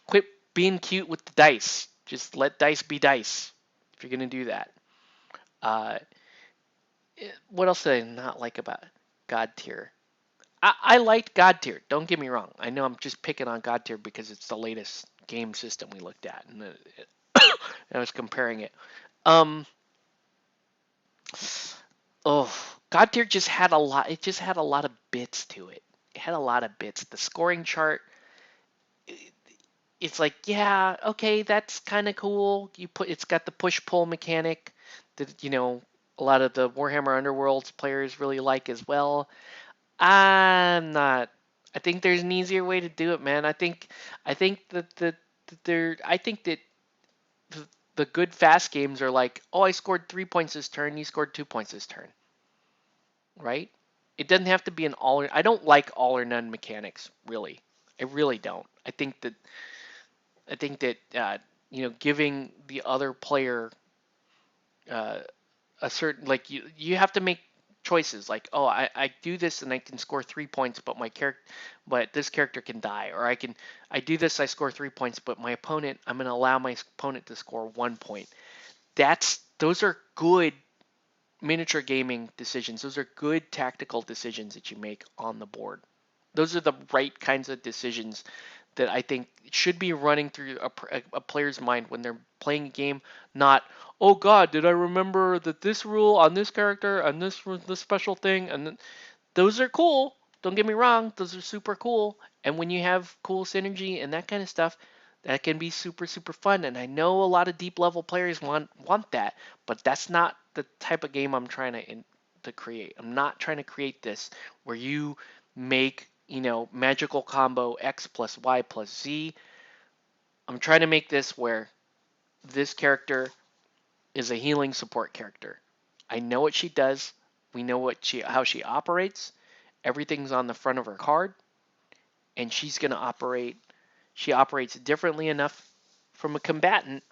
Quit being cute with the dice. Just let dice be dice if you're going to do that. Uh, what else did I not like about God Tier? I liked God Tier. Don't get me wrong. I know I'm just picking on God Tier because it's the latest game system we looked at, and I was comparing it. Um, oh, God Tier just had a lot. It just had a lot of bits to it. It had a lot of bits. The scoring chart. It's like, yeah, okay, that's kind of cool. It's got the push pull mechanic that a lot of the Warhammer Underworlds players really like as well. I'm not. I think there's an easier way to do it, man. I think that the good fast games are like, oh, I scored 3 points this turn, you scored 2 points this turn, right? It doesn't have to be an all. I don't like all or none mechanics, really. I really don't. I think that giving the other player uh, a certain, like, you have to make choices, like, oh, I do this and I can score 3 points, but this character can die, or I do this, I score 3 points, but I'm going to allow my opponent to score 1 point. Those are good miniature gaming decisions. Those are good tactical decisions that you make on the board. Those are the right kinds of decisions that I think should be running through a player's mind when they're playing a game. Not, oh God, did I remember that this rule on this character and this special thing? And those are cool. Don't get me wrong, those are super cool. And when you have cool synergy and that kind of stuff, that can be super super fun. And I know a lot of deep level players want that, but that's not the type of game I'm trying to create. I'm not trying to create this where you make magical combo X plus Y plus Z. I'm trying to make this where this character is a healing support character. I know what she does. We know how she operates. Everything's on the front of her card, and she's going to operate. She operates differently enough from a combatant,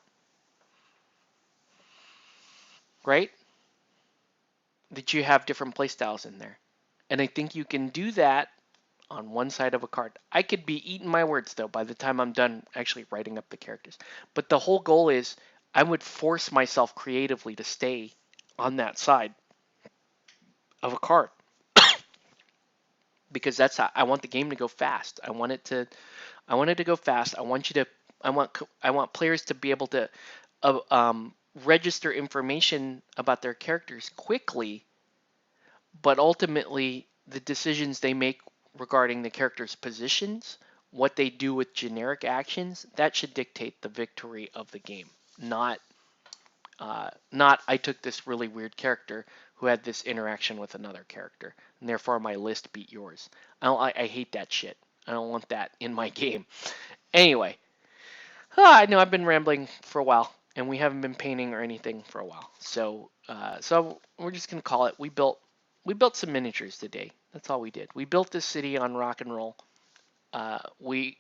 right? That you have different playstyles in there. And I think you can do that on one side of a card. I could be eating my words though by the time I'm done actually writing up the characters. But the whole goal is I would force myself creatively to stay on that side of a card because that's how I want the game to go fast. I want it to go fast. I want players to be able to uh, um, register information about their characters quickly, but ultimately the decisions they make regarding the characters' positions, what they do with generic actions, that should dictate the victory of the game. Not I took this really weird character who had this interaction with another character, and therefore my list beat yours. I hate that shit. I don't want that in my game. Anyway, I know I've been rambling for a while, and we haven't been painting or anything for a while. So we're just gonna call it. We built some miniatures today. That's all we did. We built this city on rock and roll. We